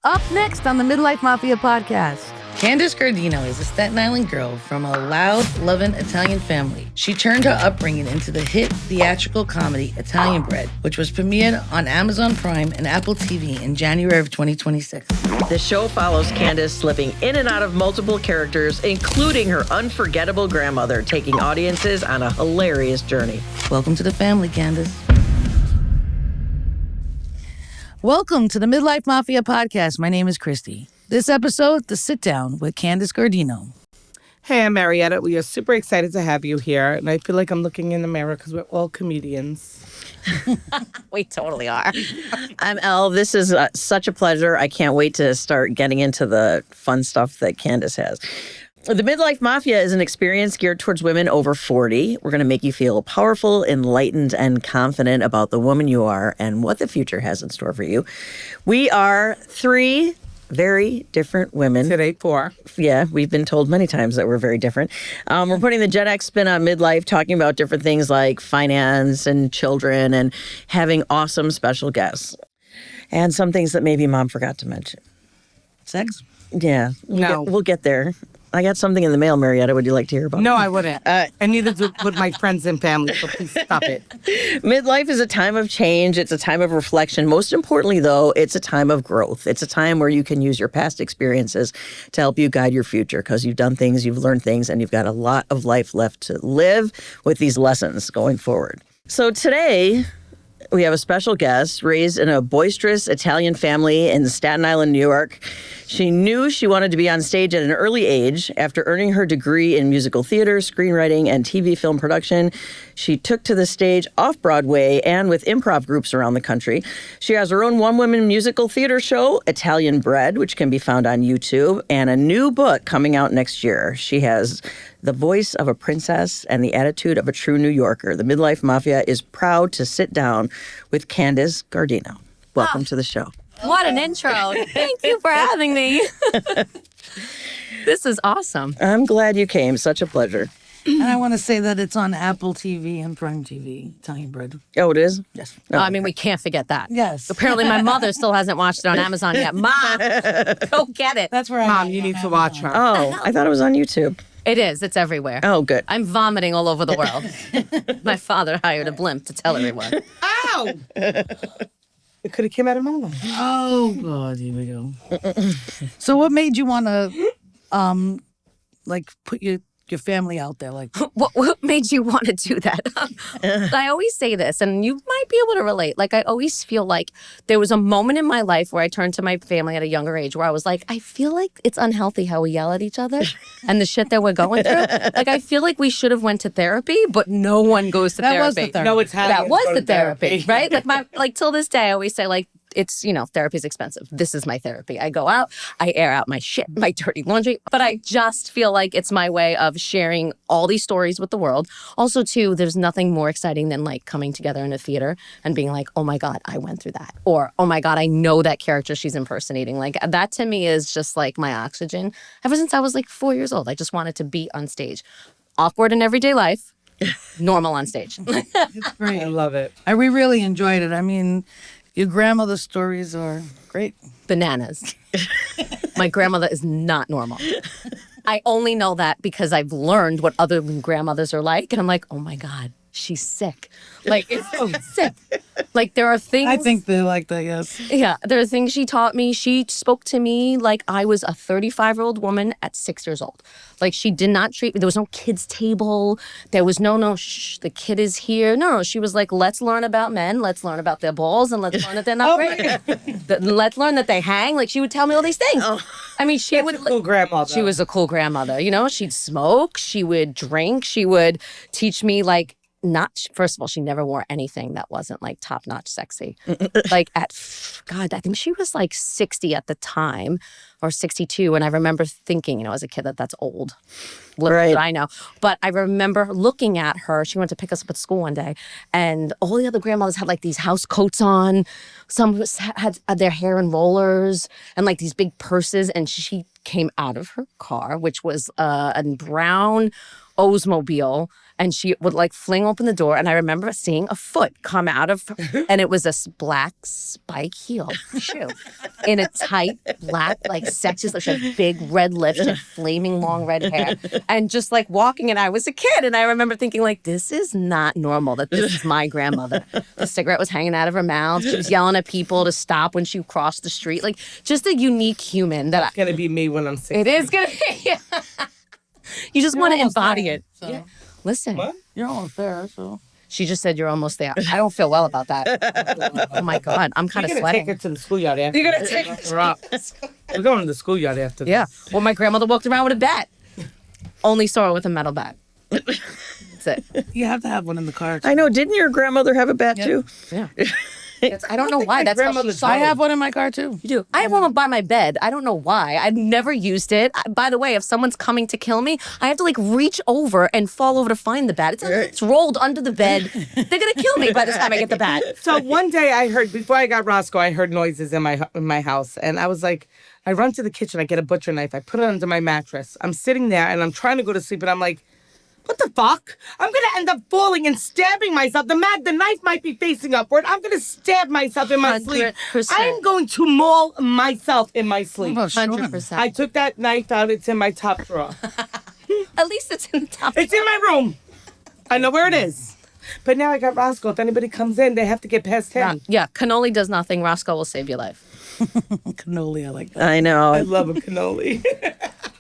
Up next on the Midlife Mafia podcast. Candice Guardino is a Staten Island girl from a loud, loving Italian family. She turned her upbringing into the hit theatrical comedy Italian Bred, which was premiered on Amazon Prime and Apple TV in January of 2026. The show follows Candice slipping in and out of multiple characters, including her unforgettable grandmother, taking audiences on a hilarious journey. Welcome to the family, Candice. Welcome to the Midlife Mafia podcast. My name is Christy. This episode, the Sitdown with Candice Guardino. Hey, I'm Marietta. We are super excited to have you here. And I feel like I'm looking in the mirror because we're all comedians. We totally are. I'm Elle. This is such a pleasure. I can't wait to start getting into the fun stuff that Candice has. The Midlife Mafia is an experience geared towards women over 40. We're going to make you feel powerful, enlightened, and confident about the woman you are and what the future has in store for you. We are three very different women. Today, 4. Yeah, we've been told many times that we're very different. We're putting the Gen X spin on midlife, talking about different things like finance and children and having awesome special guests. And some things that maybe Mom forgot to mention. Sex? Yeah. No. We'll get there. I got something in the mail, Marietta. Would you like to hear about it? No, I wouldn't. And neither would my friends and family, so please stop it. Midlife is a time of change. It's a time of reflection. Most importantly, though, it's a time of growth. It's a time where you can use your past experiences to help you guide your future because you've done things, you've learned things, and you've got a lot of life left to live with these lessons going forward. So today, we have a special guest raised in a boisterous Italian family in Staten Island, New York. She knew she wanted to be on stage at an early age. After earning her degree in musical theater, screenwriting, and TV film production, she took to the stage off-Broadway and with improv groups around the country. She has her own one-woman musical theater show, Italian Bred, which can be found on YouTube, and a new book coming out next year. She has the voice of a princess and the attitude of a true New Yorker. The Midlife Mafia is proud to sit down with Candice Guardino. Welcome to the show. What an intro. Thank you for having me. This is awesome. I'm glad you came. Such a pleasure. And I want to say that it's on Apple TV and Prime TV, Italian Bred. Oh, it is? Yes. Oh. I mean, we can't forget that. Yes. Apparently, my mother still hasn't watched it on Amazon yet. Mom, go get it. That's where I Mom, you need to watch her. Oh, I thought it was on YouTube. It is. It's everywhere. Oh, good. I'm vomiting all over the world. My father hired a blimp to tell everyone. Ow! It could have came out of my mouth. Oh, God, here we go. So what made you want to, put your family out there like that? What made you want to do that? I always say this, and you might be able to relate. Like, I always feel like there was a moment in my life where I turned to my family at a younger age where I was like, I feel like it's unhealthy how we yell at each other and the shit that we're going through. Like, I feel like we should have went to therapy, but no one goes to therapy. Was the therapy. No, it's That was the therapy, right? Like till this day, I always say, like, it's, therapy is expensive. This is my therapy. I go out, I air out my shit, my dirty laundry, but I just feel like it's my way of sharing all these stories with the world. Also, too, there's nothing more exciting than like coming together in a theater and being like, oh my God, I went through that. Or, oh my God, I know that character she's impersonating. Like that to me is just like my oxygen. Ever since I was like 4 years old, I just wanted to be on stage. Awkward in everyday life, normal on stage. It's great. I love it. We really enjoyed it. I mean, your grandmother's stories are great. Bananas. My grandmother is not normal. I only know that because I've learned what other grandmothers are like. And I'm like, oh my God, she's sick. Like, it's so sick. Like, there are things. I think they're like that, yes. Yeah, there are things she taught me. She spoke to me like I was a 35-year-old woman at 6 years old. Like, she did not treat me. There was no kids' table. There was no, shh, the kid is here. No, she was like, let's learn about men. Let's learn about their balls. And let's learn that they're not great. Let's learn that they hang. Like, she would tell me all these things. Oh. I mean, she would. A cool grandmother. She was a cool grandmother. She'd smoke. She would drink. She would teach me, like, first of all, she never wore anything that wasn't like top-notch sexy. Like God, I think she was like 60 at the time or 62. And I remember thinking, as a kid that's old. Little Right. did I know. But I remember looking at her. She went to pick us up at school one day and all the other grandmothers had like these house coats on. Some had their hair in rollers and like these big purses. And she came out of her car, which was a brown Oldsmobile, and she would like fling open the door, and I remember seeing a foot come out of, and it was a black spike heel shoe in a tight black, like sexy, like she had big red lips, she had flaming long red hair, and just like walking, and I was a kid, and I remember thinking like, this is not normal, that this is my grandmother. The cigarette was hanging out of her mouth, she was yelling at people to stop when she crossed the street, like just a unique human that It's gonna be me when I'm 60. it is gonna be. You just want to embody it. So. Yeah. Listen. What? You're almost there, so. She just said you're almost there. I don't feel well about that. Oh my God, I'm kind of You're gonna sweating. take her to the schoolyard after. You're gonna take We're going to the schoolyard after this. Yeah. Well, my grandmother walked around with a bat. Only saw her with a metal bat. That's it. You have to have one in the car. Too. I know. Didn't your grandmother have a bat too? Yeah. I don't know why. That's how she saw I it. have one in my car too. You do. I have one by my bed. I don't know why. I've never used it. By the way, if someone's coming to kill me, I have to like reach over and fall over to find the bat. It's rolled under the bed. They're gonna kill me by the time I get the bat. So one day I heard, before I got Roscoe, I heard noises in my house. And I was like, I run to the kitchen, I get a butcher knife, I put it under my mattress. I'm sitting there and I'm trying to go to sleep and I'm like, what the fuck? I'm gonna end up falling and stabbing myself. The knife might be facing upward. I'm gonna stab myself in my sleep. 100%. I'm going to maul myself in my sleep. Oh, sure. 100%. I took that knife out. It's in my top drawer. At least it's in the top. It's in my room. I know where it is. But now I got Roscoe. If anybody comes in, they have to get past him. Yeah, cannoli does nothing. Roscoe will save your life. Cannoli, I like that. I know. I love a cannoli.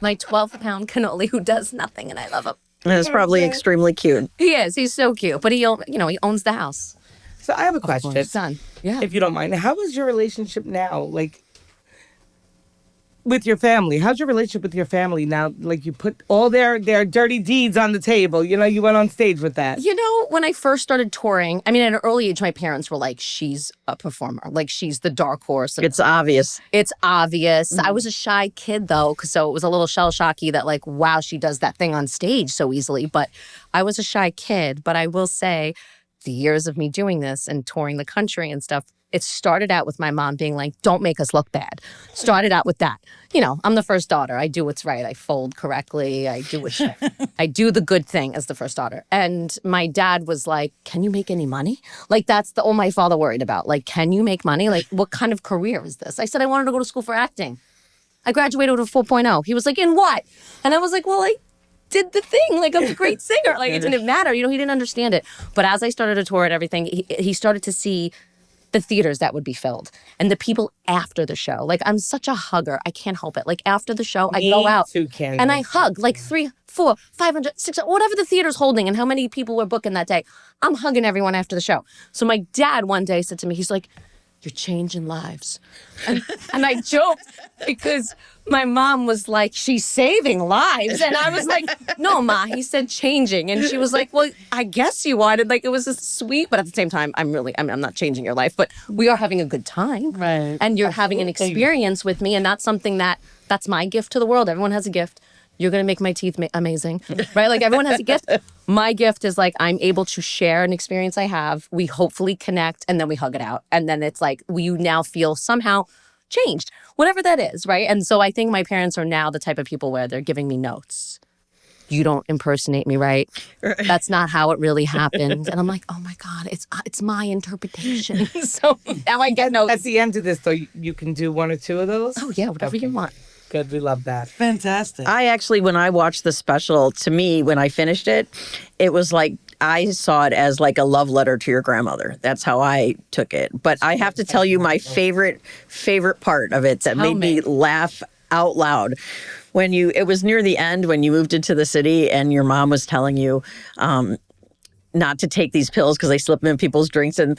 My 12-pound cannoli who does nothing, and I love him. It's probably extremely cute. He is. He's so cute. But he owns the house. So I have a question. His son. Yeah. If you don't mind. How is your relationship now? Like, with your family? How's your relationship with your family now? Like, you put all their dirty deeds on the table. You know, you went on stage with that. You know, when I first started touring, I mean, at an early age, my parents were like, she's a performer. Like, she's the dark horse. It's obvious. It's obvious. I was a shy kid, though, so it was a little shell-shocky that, like, wow, she does that thing on stage so easily. But I was a shy kid. But I will say, the years of me doing this and touring the country and stuff, it started out with my mom being like, don't make us look bad. Started out with that. You know, I'm the first daughter. I do what's right. I fold correctly. I do I do the good thing as the first daughter. And my dad was like, can you make any money? Like, that's all my father worried about. Like, can you make money? Like, what kind of career is this? I said I wanted to go to school for acting. I graduated with a 4.0. He was like, in what? And I was like, well, I did the thing. Like, I'm a great singer. Like, it didn't matter. You know, he didn't understand it. But as I started to tour and everything, he started to see the theaters that would be filled and the people after the show. Like, I'm such a hugger. I can't help it. Like, after the show, I go out too, Candice. and I hug like 300, 400, 500, 600, whatever the theater's holding and how many people were booking that day. I'm hugging everyone after the show. So my dad one day said to me, he's like, you're changing lives. And I joked because my mom was like, she's saving lives. And I was like, no, Ma. He said changing. And she was like, well, I guess you are. And like, it was just sweet. But at the same time, I'm not changing your life. But we are having a good time. Right. And you're having an experience with me. And that's something that's my gift to the world. Everyone has a gift. You're going to make my teeth amazing, right? Like, everyone has a gift. My gift is like, I'm able to share an experience I have. We hopefully connect and then we hug it out. And then it's like, you now feel somehow changed, whatever that is, right? And so I think my parents are now the type of people where they're giving me notes. You don't impersonate me, right? That's not how it really happened. And I'm like, oh my God, it's my interpretation. So now I get notes. At the end of this, though, you can do one or two of those? Oh yeah, whatever you want. Good, we love that. Fantastic. I actually, when I watched the special, to me, when I finished it, it was like, I saw it as like a love letter to your grandmother. That's how I took it. But I have to tell you my favorite part of it that made me laugh out loud. It was near the end when you moved into the city and your mom was telling you, not to take these pills because they slip them in people's drinks and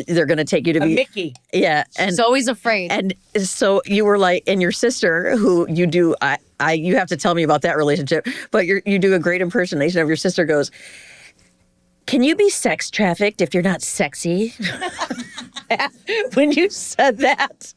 they're going to take you to be Mickey. Yeah. And She's always afraid. And so you were like, and your sister who you do, you have to tell me about that relationship, but you do a great impersonation of your sister goes, can you be sex trafficked if you're not sexy? When you said that,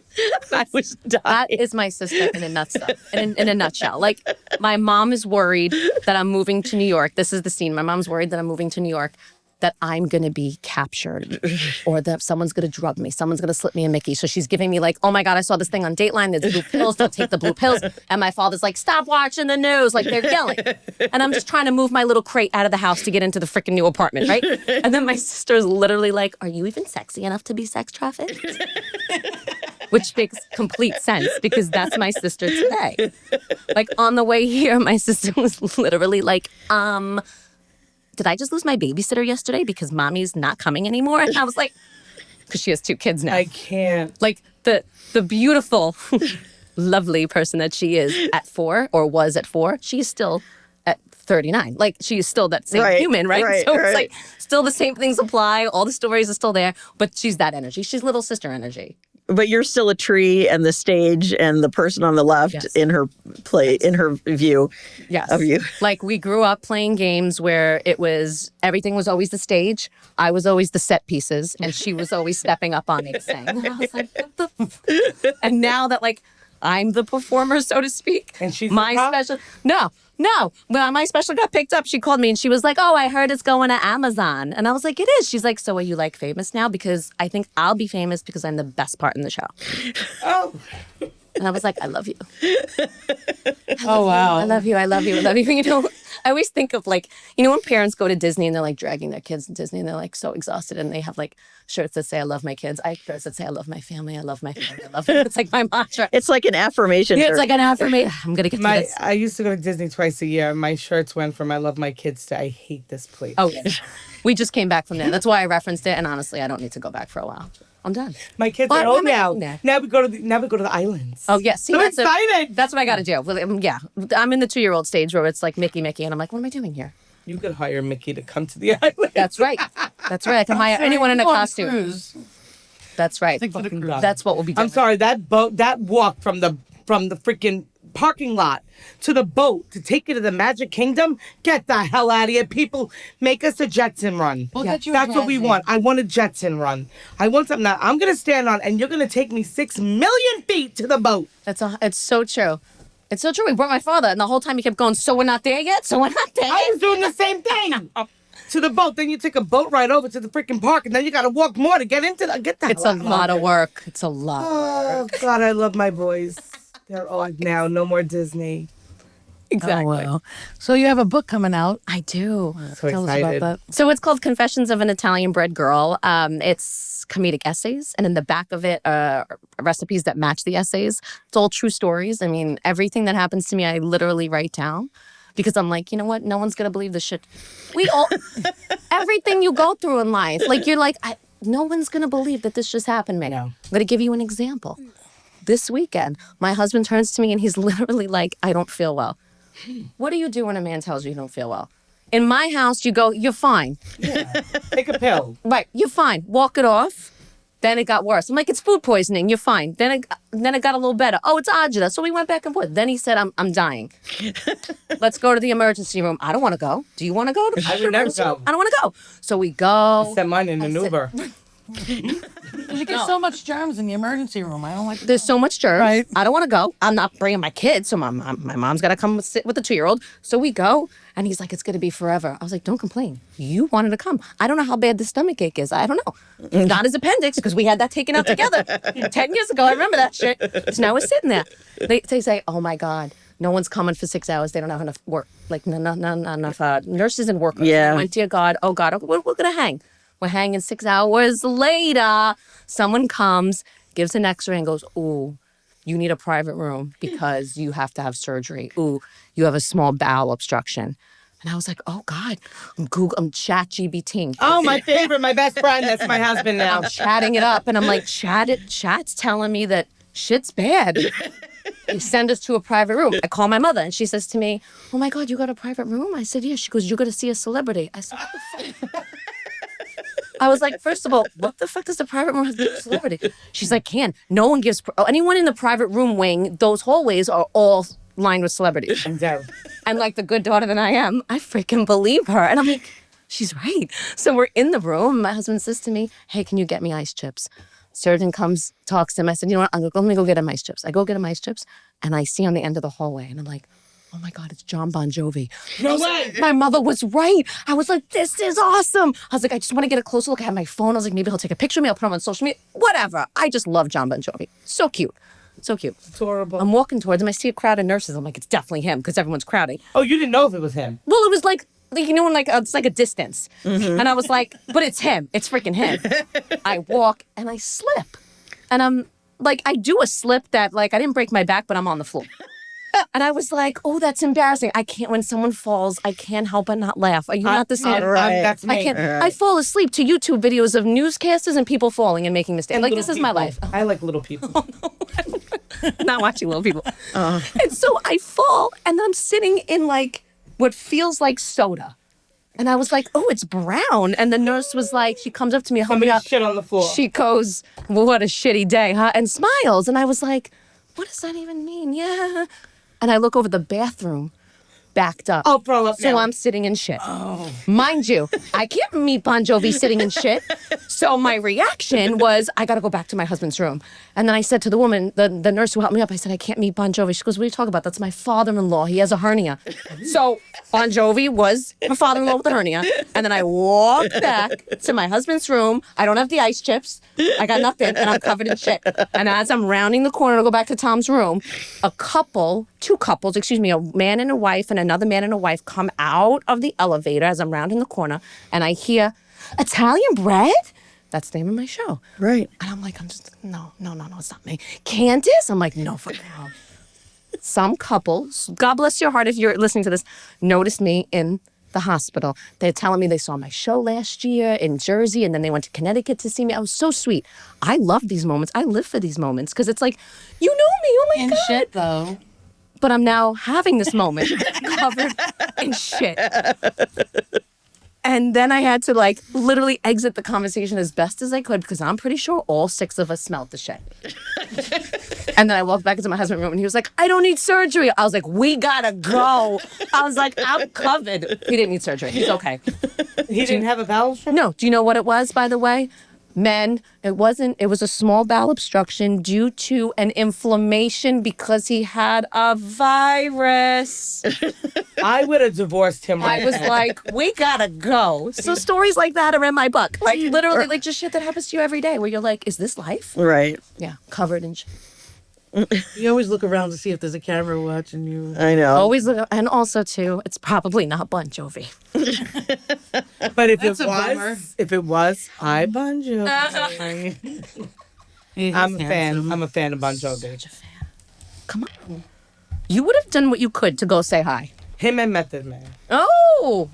I was dying. That is my sister in a nutshell. In a nutshell. Like, my mom is worried that I'm moving to New York. This is the scene. My mom's worried that I'm moving to New York. that I'm going to be captured or that someone's going to drug me. Someone's going to slip me a Mickey. So she's giving me like, oh my God, I saw this thing on Dateline. There's blue pills. Don't take the blue pills. And my father's like, stop watching the news. Like they're yelling. And I'm just trying to move my little crate out of the house to get into the freaking new apartment, right? And then my sister's literally like, are you even sexy enough to be sex trafficked? Which makes complete sense because that's my sister today. Like on the way here, my sister was literally like, did I just lose my babysitter yesterday because mommy's not coming anymore? And I was like, because she has 2 kids now. I can't. Like the beautiful, lovely person that she is at 4 or was at 4, she's still at 39. Like she's still that same human, right? So it's like still the same things apply. All the stories are still there, but she's that energy. She's little sister energy. But you're still a tree and the stage and the person on the left in her view of you. Like we grew up playing games where everything was always the stage. I was always the set pieces and she was always stepping up on me to sing. And I was like, what the And now that like I'm the performer, so to speak. And she's my special. No. When my special got picked up, she called me and she was like, oh, I heard it's going to Amazon. And I was like, it is. She's like, so are you like famous now? Because I think I'll be famous because I'm the best part in the show. Oh. And I was like, I love you. Oh, wow. I love you. I love you. I love you. You know, I always think of like, you know, when parents go to Disney and they're like dragging their kids to Disney and they're like so exhausted and they have like shirts that say, I love my kids. I have shirts that say, I love my family. I love my family. I love them. It's like my mantra. It's like an affirmation. Yeah, it's like an affirmation. I'm going to get to this. I used to go to Disney twice a year. My shirts went from I love my kids to I hate this place. Oh, yeah. We just came back from there. That's why I referenced it. And honestly, I don't need to go back for a while. I'm done. My kids are old now. Now we go to the islands. Oh yes, see, I'm excited. That's what I got to do. Well, yeah, I'm in the 2-year-old stage where it's like Mickey, and I'm like, what am I doing here? You could hire Mickey to come to the island. That's right. That's right. I can hire anyone in a costume. That's right. That's what we'll be doing. I'm sorry, that walk from the freaking parking lot to the boat to take you to the Magic Kingdom. Get the hell out of here. People, make us a Jetson run. Well, that's what we want. I want a Jetson run. I want something that I'm going to stand on and you're going to take me 6 million feet to the boat. It's so true. It's so true. We brought my father and the whole time he kept going, so we're not there yet? So we're not there yet? I was doing the same thing. To the boat, then you take a boat ride over to the freaking park, and then you got to walk more to get into the. Get that. It's a lot of work. It's a lot. Oh God, I love my boys. They're old now. No more Disney. Exactly. Oh, wow. So you have a book coming out. I do. So Tell excited. us about that. So it's called Confessions of an Italian Bred Girl. It's comedic essays, and in the back of it, recipes that match the essays. It's all true stories. I mean, everything that happens to me, I literally write down. Because I'm like, you know what? No one's going to believe this shit. Everything you go through in life, like you're like, no one's going to believe that this just happened, man. No. I'm going to give you an example. This weekend, my husband turns to me and he's literally like, I don't feel well. What do you do when a man tells you don't feel well? In my house, you go, you're fine. Yeah. Take a pill. Right, you're fine. Walk it off. Then it got worse. I'm like, it's food poisoning. You're fine. Then it got a little better. Oh, it's agita. So we went back and forth. Then he said, I'm dying. Let's go to the emergency room. I don't want to go. Do you want to go? I would never go. I don't want to go. So we go. I sent mine in an Uber. You get so much germs in the emergency room. I don't like. There's so much germs. Right. I don't want to go. I'm not bringing my kids. So my mom's got to come sit with the 2-year-old. So we go. And he's like, it's going to be forever. I was like, don't complain. You wanted to come. I don't know how bad the stomach ache is. I don't know. Not his appendix because we had that taken out together 10 years ago. I remember that shit. So now we're sitting there. They say, oh my God, no one's coming for 6 hours. They don't have enough work. Like, not enough nurses and workers. Yeah. I went, dear God, oh God, we're going to hang. We're hanging 6 hours later. Someone comes, gives an x-ray and goes, ooh, you need a private room because you have to have surgery. Ooh, you have a small bowel obstruction. And I was like, oh God, I'm chat GBTing. Oh, my favorite, my best friend. That's my husband now. I'm chatting it up and I'm like, chat's telling me that shit's bad. They send us to a private room. I call my mother and she says to me, oh my God, you got a private room? I said, yeah. She goes, you're going to see a celebrity. I said, what the fuck? I was like, first of all, what the fuck does the private room have to do with celebrity? She's like, no one gives, anyone in the private room wing, those hallways are all lined with celebrities. And like the good daughter that I am, I freaking believe her. And I'm like, she's right. So we're in the room. My husband says to me, hey, can you get me ice chips? Surgeon comes, talks to him. I said, you know what? Let me go get him ice chips. I go get him ice chips and I see on the end of the hallway and I'm like, oh my God, it's John Bon Jovi. No way. My mother was right. I was like, this is awesome. I was like, I just want to get a closer look. I had my phone. I was like, maybe he'll take a picture of me. I'll put him on social media. Whatever. I just love John Bon Jovi. So cute. So cute. Adorable. I'm walking towards him. I see a crowd of nurses. I'm like, it's definitely him because everyone's crowding. Oh, you didn't know if it was him? Well, it was like you know, like it's like a distance. And I was like, but it's him. It's freaking him. I walk and I slip. And I'm like, I do a slip that like, I didn't break my back, but I'm on the floor. And I was like, oh, that's embarrassing. I can't, when someone falls, I can't help but not laugh. Are you not the same? That's me. I can't. I fall asleep to YouTube videos of newscasters and people falling and making mistakes. Like, this is my life. I like little people. Not watching little people. And so I fall and I'm sitting in like what feels like soda. And I was like, oh, it's brown. And the nurse was like, she comes up to me, help me Somebody up. shit on the floor. She goes, well, what a shitty day, huh? And smiles. And I was like, what does that even mean? Yeah. And I look over the bathroom, backed up. I'll throw up So now. I'm sitting in shit. Oh. Mind you, I can't meet Bon Jovi sitting in shit. So my reaction was, I got to go back to my husband's room. And then I said to the woman, the nurse who helped me up, I said, I can't meet Bon Jovi. She goes, what are you talking about? That's my father-in-law. He has a hernia. So Bon Jovi was my father-in-law with a hernia. And then I walked back to my husband's room. I don't have the ice chips. I got nothing, and I'm covered in shit. And as I'm rounding the corner to go back to Tom's room, two couples, a man and a wife and another man and a wife come out of the elevator as I'm rounding the corner, and I hear, Italian Bred? That's the name of my show. Right. And I'm like, no, it's not me. Candice? I'm like, no, fuck no. Some couples, God bless your heart if you're listening to this, noticed me in the hospital. They're telling me they saw my show last year in Jersey, and then they went to Connecticut to see me. I was so sweet. I love these moments. I live for these moments because it's like, you know me, oh my God. Shit, though. But I'm now having this moment covered in shit. And then I had to like literally exit the conversation as best as I could because I'm pretty sure all 6 of us smelled the shit. And then I walked back into my husband's room and he was like, I don't need surgery. I was like, we gotta go. I was like, I'm covered. He didn't need surgery. He's okay. He didn't have a bowel strip? No. Do you know what it was, by the way? Men, it was a small bowel obstruction due to an inflammation because he had a virus. I would have divorced him right I was now. like, we gotta go. So stories like that are in my book. Like literally like just shit that happens to you every day where you're like, is this life? Right. Yeah, covered in shit. You always look around to see if there's a camera watching you. I know. Always look, and also too, it's probably not Bon Jovi. But if That's a bummer. if it was, hi Bon Jovi. I'm a fan. I'm a fan of Bon Jovi. Come on. You would have done what you could to go say hi. Him and Method Man. Oh,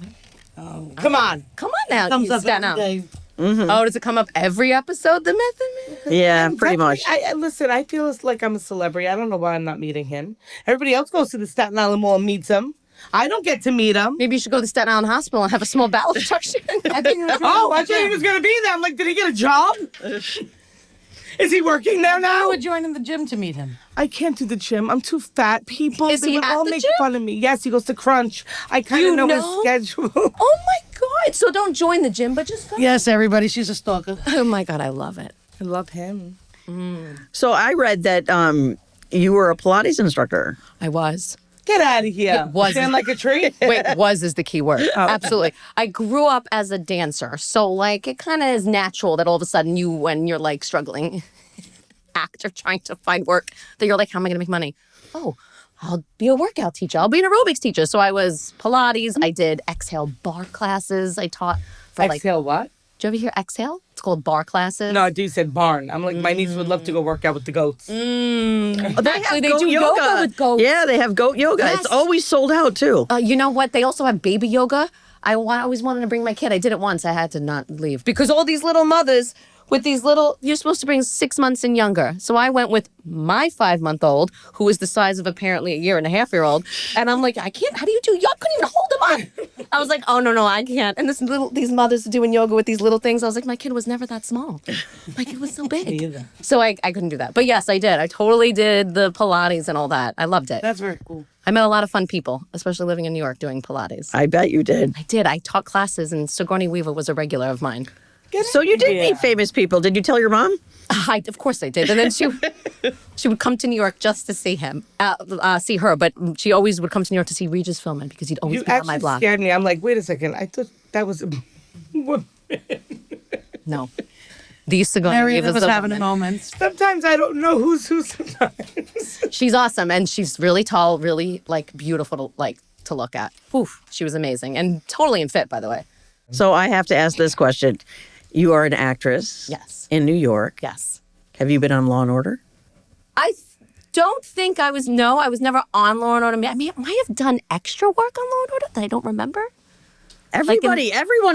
Come on. come on now. Comes you up stand every up. day. Oh, does it come up every episode, the Method Man? Yeah, pretty much. Listen, I feel like I'm a celebrity. I don't know why I'm not meeting him. Everybody else goes to the Staten Island Mall and meets him. I don't get to meet him. Maybe you should go to the Staten Island Hospital and have a small bowel obstruction. Oh, I thought he was going to be there. I'm like, did he get a job? Is he working there I now? would join in the gym to meet him. I can't do the gym. I'm too fat. People, Is they he would at all the make gym? fun of me. Yes, he goes to Crunch. I kind You of know know? his schedule. Oh my God. So don't join the gym, but just go. Yes, everybody. She's a stalker. Oh my God, I love it. I love him. So I read that you were a Pilates instructor. I was. Get out of here. It wasn't. Stand like a tree. Wait, was is the key word. Absolutely. I grew up as a dancer. So like it kind of is natural that all of a sudden when you're like struggling actor trying to find work, that you're like, how am I going to make money? Oh, I'll be a workout teacher. I'll be an aerobics teacher. So I was Pilates. I did exhale bar classes. I taught for Exhale what? Did you ever hear exhale? It's called bar classes. No, dude said barn. I'm like, my niece would love to go work out with the goats. Actually, they Goat do yoga with goats. Yeah, they have goat yoga. Yes. It's always sold out too. You know what? They also have baby yoga. I always wanted to bring my kid. I did it once. I had to not leave because all these little mothers with these little, you're supposed to bring 6 months and younger. So I went with my 5-month-old, who is the size of apparently a 1.5-year-old. And I'm like, I can't, how do you do? Y'all couldn't even hold him up. I was like, oh, no, I can't. And these mothers are doing yoga with these little things. I was like, my kid was never that small. My kid was so big. So I couldn't do that. But yes, I did. I totally did the Pilates and all that. I loved it. That's very cool. I met a lot of fun people, especially living in New York doing Pilates. I bet you did. I did. I taught classes, and Sigourney Weaver was a regular of mine. So you did meet famous people. Did you tell your mom? Of course I did. And then she would come to New York just to see him, see her. But she always would come to New York to see Regis filming because he'd always be on my block. Scared me. I'm like, wait a second. I thought that was a woman. No. They used to go. Mary was having a moment. Sometimes I don't know who's who. Sometimes she's awesome, and she's really tall, really beautiful to look at. Oof, she was amazing and totally in fit, by the way. So I have to ask this question. You are an actress. Yes. In New York. Yes. Have you been on Law & Order? I don't think I was. No, I was never on Law & Order. I mean, I might have done extra work on Law & Order that I don't remember. Everyone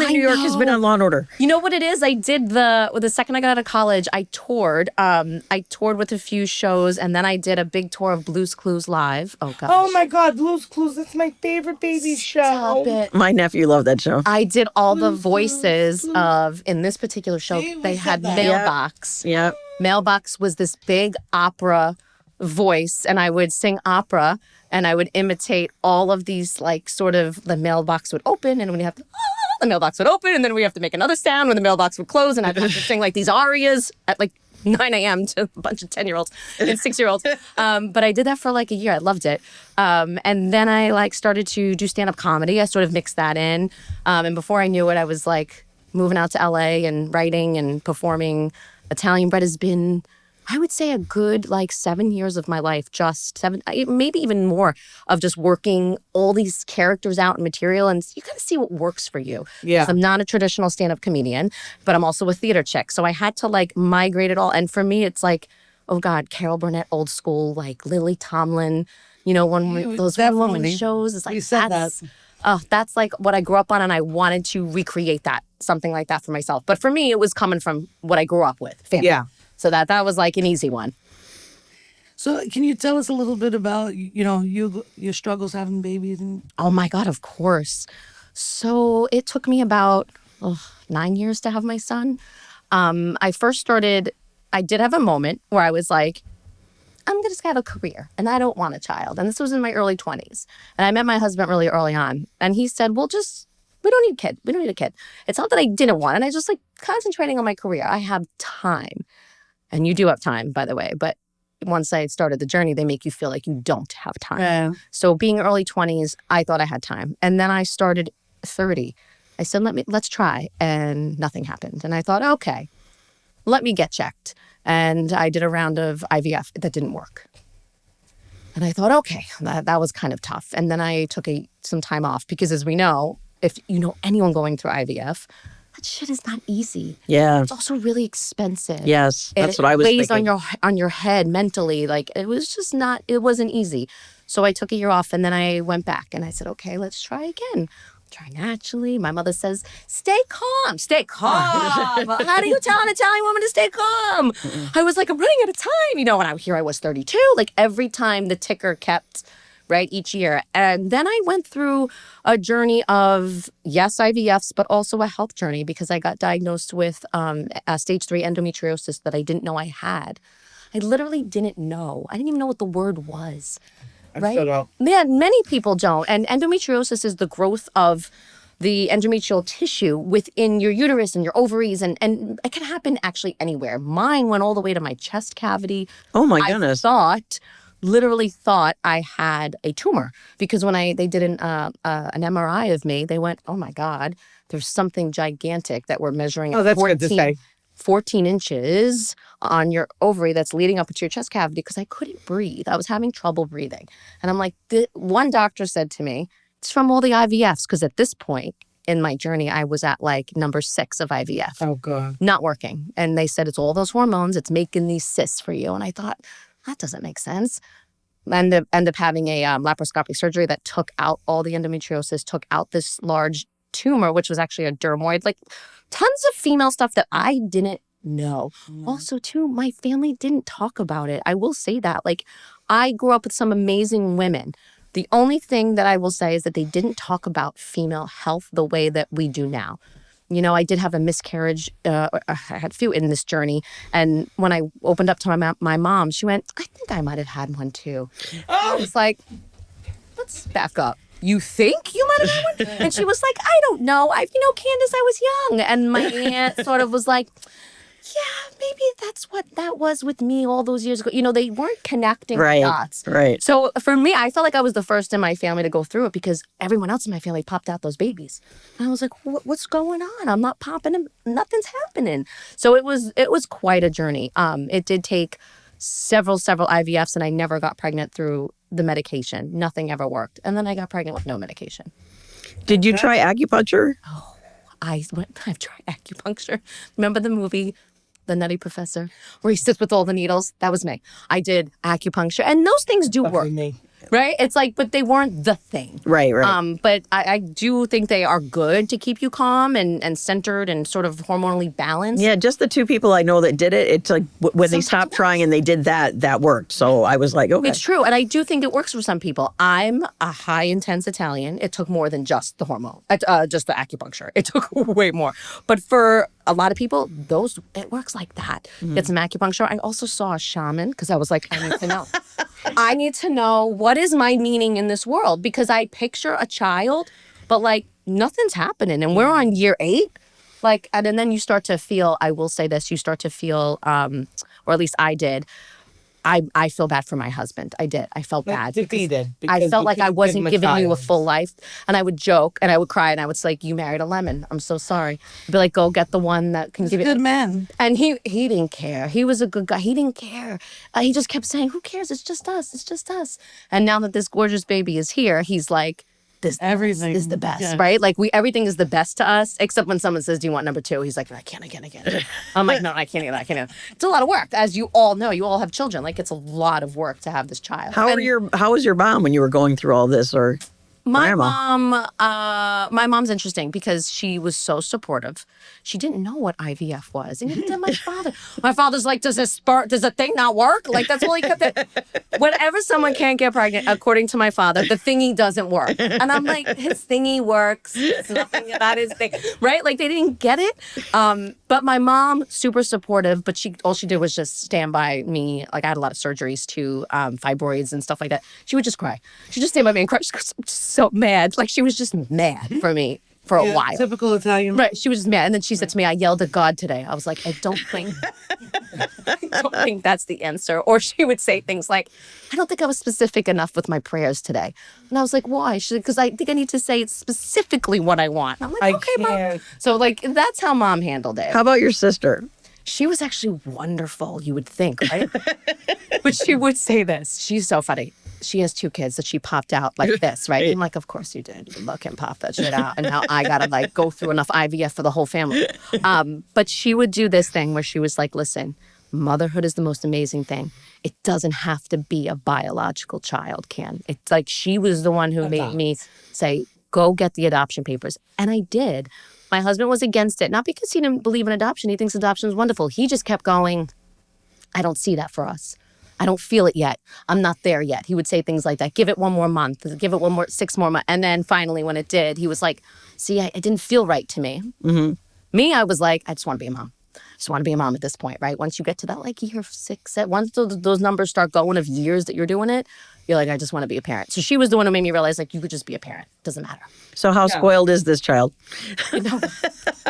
in New York has been on Law & Order. You know what it is? I did the second I got out of college, I toured. I toured with a few shows, and then I did a big tour of Blue's Clues Live. Oh, gosh. Oh, my God. Blue's Clues. That's my favorite baby show. Stop it. My nephew loved that show. I did all the voices of, in this particular show, they had Mailbox. Yeah. Mailbox was this big opera voice, and I would sing opera, and I would imitate all of these, the mailbox would open, and when you have to, the mailbox would open, and then we have to make another sound when the mailbox would close, and I'd have to sing these arias at 9 a.m. to a bunch of 10-year-olds and 6-year-olds. But I did that for a year. I loved it. And then I started to do stand-up comedy. I sort of mixed that in. And before I knew it, I was moving out to LA and writing and performing. Italian Bred has been, I would say, a good 7 years of my life, just 7, maybe even more, of just working all these characters out in material, and you gotta see what works for you. Yeah. I'm not a traditional stand-up comedian, but I'm also a theater chick, so I had to migrate it all. And for me, it's oh God, Carol Burnett, old school, Lily Tomlin, those woman shows. It's You said that's what I grew up on, and I wanted to recreate that, something like that for myself. But for me, it was coming from what I grew up with, family. Yeah. So that was an easy one. So can you tell us a little bit about, your struggles having babies? Oh my God, of course. So it took me about 9 years to have my son. I did have a moment where I was I'm going to have a career and I don't want a child. And this was in my early 20s. And I met my husband really early on. And he said, we don't need a kid. We don't need a kid. It's not that I didn't want it. I just concentrating on my career. I have time. And you do have time, by the way. But once I started the journey, they make you feel like you don't have time. Yeah. So being early 20s, I thought I had time. And then I started 30. I said, let's try. And nothing happened. And I thought, okay, let me get checked. And I did a round of IVF that didn't work. And I thought, okay, that was kind of tough. And then I took some time off because, as we know, if you know anyone going through IVF, that shit is not easy. Yeah. It's also really expensive. Yes, that's what I was thinking. It weighs on your head mentally. It was just it wasn't easy. So I took a year off, and then I went back and I said, okay, let's try again. Try naturally. My mother says, stay calm. Stay calm. How do you tell an Italian woman to stay calm? I was I'm running out of time. And I was 32. Every time the ticker kept right, each year. And then I went through a journey of, yes, IVFs, but also a health journey because I got diagnosed with stage 3 endometriosis that I didn't know I had. I literally didn't know. I didn't even know what the word was. Right? I still don't. Man, many people don't. And endometriosis is the growth of the endometrial tissue within your uterus and your ovaries, and it can happen actually anywhere. Mine went all the way to my chest cavity. Oh my goodness. Literally thought I had a tumor because when they did an MRI of me, they went, oh my God, there's something gigantic that we're measuring at that's good to say. 14 inches on your ovary that's leading up to your chest cavity because I couldn't breathe. I was having trouble breathing. And I'm like, one doctor said to me, it's from all the IVFs because at this point in my journey, I was at number 6 of IVF. Oh, God. Not working. And they said, it's all those hormones. It's making these cysts for you. And I thought, that doesn't make sense. End up having a laparoscopic surgery that took out all the endometriosis, took out this large tumor, which was actually a dermoid, tons of female stuff that I didn't know. Also, too, my family didn't talk about it. I will say that. I grew up with some amazing women. The only thing that I will say is that they didn't talk about female health the way that we do now. I did have a miscarriage. I had a few in this journey. And when I opened up to my mom, she went, I think I might have had one too. I was like, let's back up. you think you might have had one? And she was like, I don't know. Candice, I was young. And my aunt sort of was like, yeah, maybe that's what that was with me all those years ago. They weren't connecting the dots. Right. So for me, I felt like I was the first in my family to go through it because everyone else in my family popped out those babies. And I was like, what's going on? I'm not popping them. Nothing's happening. So it was quite a journey. It did take several IVFs, and I never got pregnant through the medication. Nothing ever worked. And then I got pregnant with no medication. Did you try acupuncture? I've tried acupuncture. Remember the movie The Nutty Professor, where he sits with all the needles? That was me. I did acupuncture, and those things do work. Me. Right? It's like, but they weren't the thing. Right. But I do think they are good to keep you calm and centered and sort of hormonally balanced. Yeah, just the two people I know that did it, it's like when they stopped trying and they did that worked. So I was like, okay. It's true. And I do think it works for some people. I'm a high intense Italian. It took more than just the hormone, just the acupuncture. It took way more. But for a lot of people, it works like that. Get some acupuncture. I also saw a shaman because I was like, I need to know. I need to know what is my meaning in this world, because I picture a child, but like nothing's happening. And we're on year 8. Like, and then you start to feel, I will say this, you start to feel, or at least I did, I feel bad for my husband. I did. I felt bad. Defeated. I felt like I wasn't giving you a child. full life. And I would joke and I would cry and I would say, like, you married a lemon. I'm so sorry. I'd be like, go get the one that can give you. Good man. And he didn't care. He was a good guy. He didn't care. He just kept saying, who cares? It's just us. It's just us. And now that this gorgeous baby is here, he's like, Everything is the best, yeah. right? Like everything is the best to us, except when someone says, do you want number 2? He's like, I can't. I'm like, no, I can't either. I can't. It's a lot of work. As you all know, you all have children. Like it's a lot of work to have this child. How was your mom when you were going through all this, or My grandma? my mom's interesting because she was so supportive. She didn't know what IVF was. And even my father. My father's like, does the thing not work? Like, that's all he kept it. Whenever someone can't get pregnant, according to my father, the thingy doesn't work. And I'm like, his thingy works. It's nothing about his thing. Right? Like, they didn't get it. But my mom, super supportive, but all she did was just stand by me. Like, I had a lot of surgeries too, fibroids and stuff like that. She would just cry. She'd just stand by me and cry. She goes, I'm just so mad. Like, she was just mad for me for a while. Typical Italian. Right. She was just mad. And then she said to me, I yelled at God today. I was like, I don't think that's the answer. Or she would say things like, I don't think I was specific enough with my prayers today. And I was like, why? She said, because I think I need to say specifically what I want. I'm like, okay, Mom. So like, that's how Mom handled it. How about your sister? She was actually wonderful, you would think, right? But she would say this. She's so funny. She has 2 kids that she popped out like this, right? I'm like, of course you did. You look and pop that shit out. And now I got to like go through enough IVF for the whole family. But she would do this thing where she was like, listen, motherhood is the most amazing thing. It doesn't have to be a biological child, Can. It's like she was the one who made me say, go get the adoption papers. And I did. My husband was against it, not because he didn't believe in adoption. He thinks adoption is wonderful. He just kept going, I don't see that for us. I don't feel it yet. I'm not there yet. He would say things like that. Give it 1 more month. Give it 6 more months. And then finally, when it did, he was like, see, it didn't feel right to me. Mm-hmm. Me, I was like, I just want to be a mom. I just want to be a mom at this point, right? Once you get to that like year 6, once those numbers start going of years that you're doing it, you're like, I just want to be a parent. So she was the one who made me realize like you could just be a parent. Doesn't matter. So how spoiled is this child?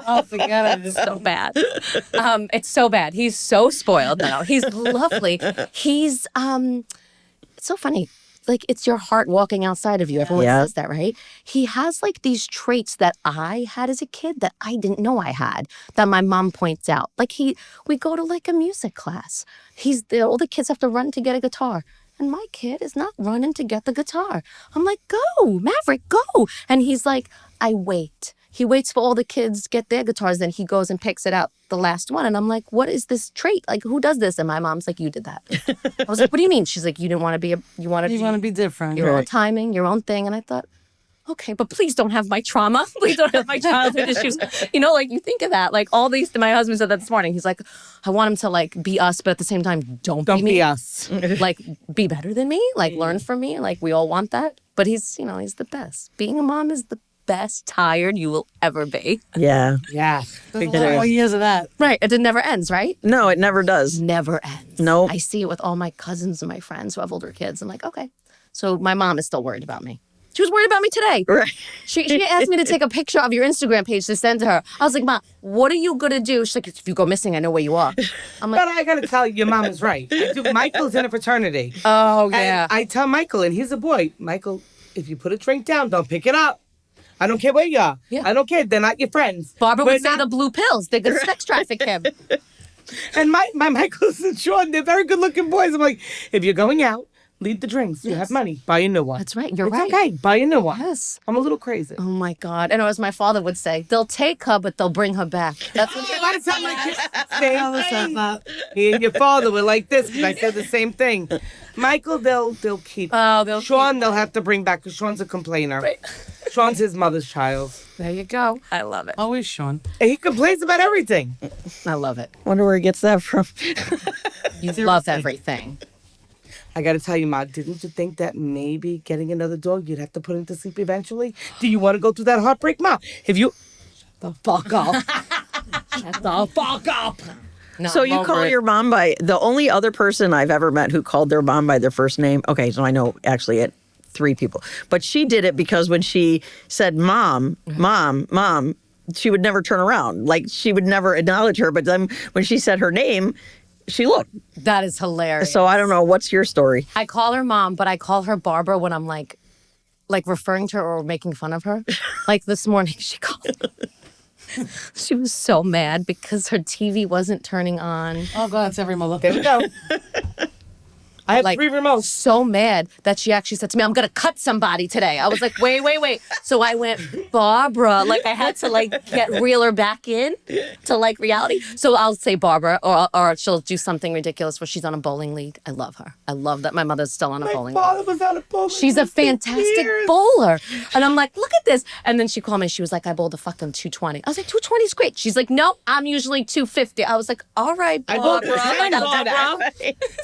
Oh, forget it. It's so bad. It's so bad. He's so spoiled now. He's lovely. He's it's so funny. Like it's your heart walking outside of you. Everyone says that, right? He has like these traits that I had as a kid that I didn't know I had, that my mom points out. Like we go to like a music class. All the kids have to run to get a guitar. And my kid is not running to get the guitar. I'm like, go, Maverick, go. And he's like, I wait. He waits for all the kids get their guitars, then he goes and picks it out, the last one. And I'm like, what is this trait? Like, who does this? And my mom's like, you did that. I was like, what do you mean? She's like, you didn't want to be you want to be different. Your own timing, your own thing. And I thought, okay, but please don't have my trauma. Please don't have my childhood issues. You know, like you think of that, like all these, my husband said that this morning. He's like, I want him to like be us, but at the same time, don't be me. Be us. Like be better than me, like learn from me. Like we all want that. But he's the best. Being a mom is the best tired you will ever be. Yeah. Yeah. There's a lot more years of that. Right. It never ends, right? No, it never does. Never ends. No. I see it with all my cousins and my friends who have older kids. I'm like, okay. So my mom is still worried about me. She was worried about me today. Right. She asked me to take a picture of your Instagram page to send to her. I was like, Ma, what are you going to do? She's like, if you go missing, I know where you are. I'm like, But I gotta tell you, your mom is right. Michael's in a fraternity. oh, yeah. And I tell Michael, and he's a boy, Michael, if you put a drink down, don't pick it up. I don't care where you are. Yeah. I don't care. They're not your friends. Barbara We're would say not- the blue pills. They're going to sex traffic him. And my Michael's and Sean, they're very good-looking boys. I'm like, if you're going out, leave the drinks. You have money. Buy a new one. That's right. You're It's right. okay. Buy a new one. Yes. I'm a little crazy. Oh, my God. And as my father would say, they'll take her, but they'll bring her back. That's what I gotta tell my kids the same thing. Me and your father were like this because I said the same thing. Michael, they'll keep. Oh, they'll Sean, they'll have to bring back because Sean's a complainer. Sean's his mother's child. There you go. I love it. Always Sean. And he complains about everything. I love it. Wonder where he gets that from. You love everything. I gotta tell you, Ma, didn't you think that maybe getting another dog, you'd have to put him to sleep eventually? Do you want to go through that heartbreak, Ma? If you... The fuck up. Shut the fuck up. No, So I'm you over call it. your mom by the only other person I've ever met who called their mom by their first name. Okay, so I know actually it 3 people, but she did it because when she said mom, she would never turn around. Like she would never acknowledge her. But then when she said her name, she looked. That is hilarious. So I don't know. What's your story? I call her mom, but I call her Barbara when I'm like referring to her or making fun of her. Like this morning, she called. She was so mad because her TV wasn't turning on. Oh God, it's every mother. There we go. I have Like, 3 remotes. so mad that she actually said to me, I'm going to cut somebody today. I was like, wait. So I went, Barbara. Like, I had to, reel her back in to, reality. So I'll say Barbara, or she'll do something ridiculous where she's on a bowling league. I love her. I love that my mother's still on a bowling My league. father was on a bowling She's a league for fantastic years. bowler. And I'm like, look at this. And then she called me and she was like, I bowled a fucking 220. I was like, 220 is great. She's like, no, I'm usually 250. I was like, all right, I bowled Barbara. a 10, Barbara.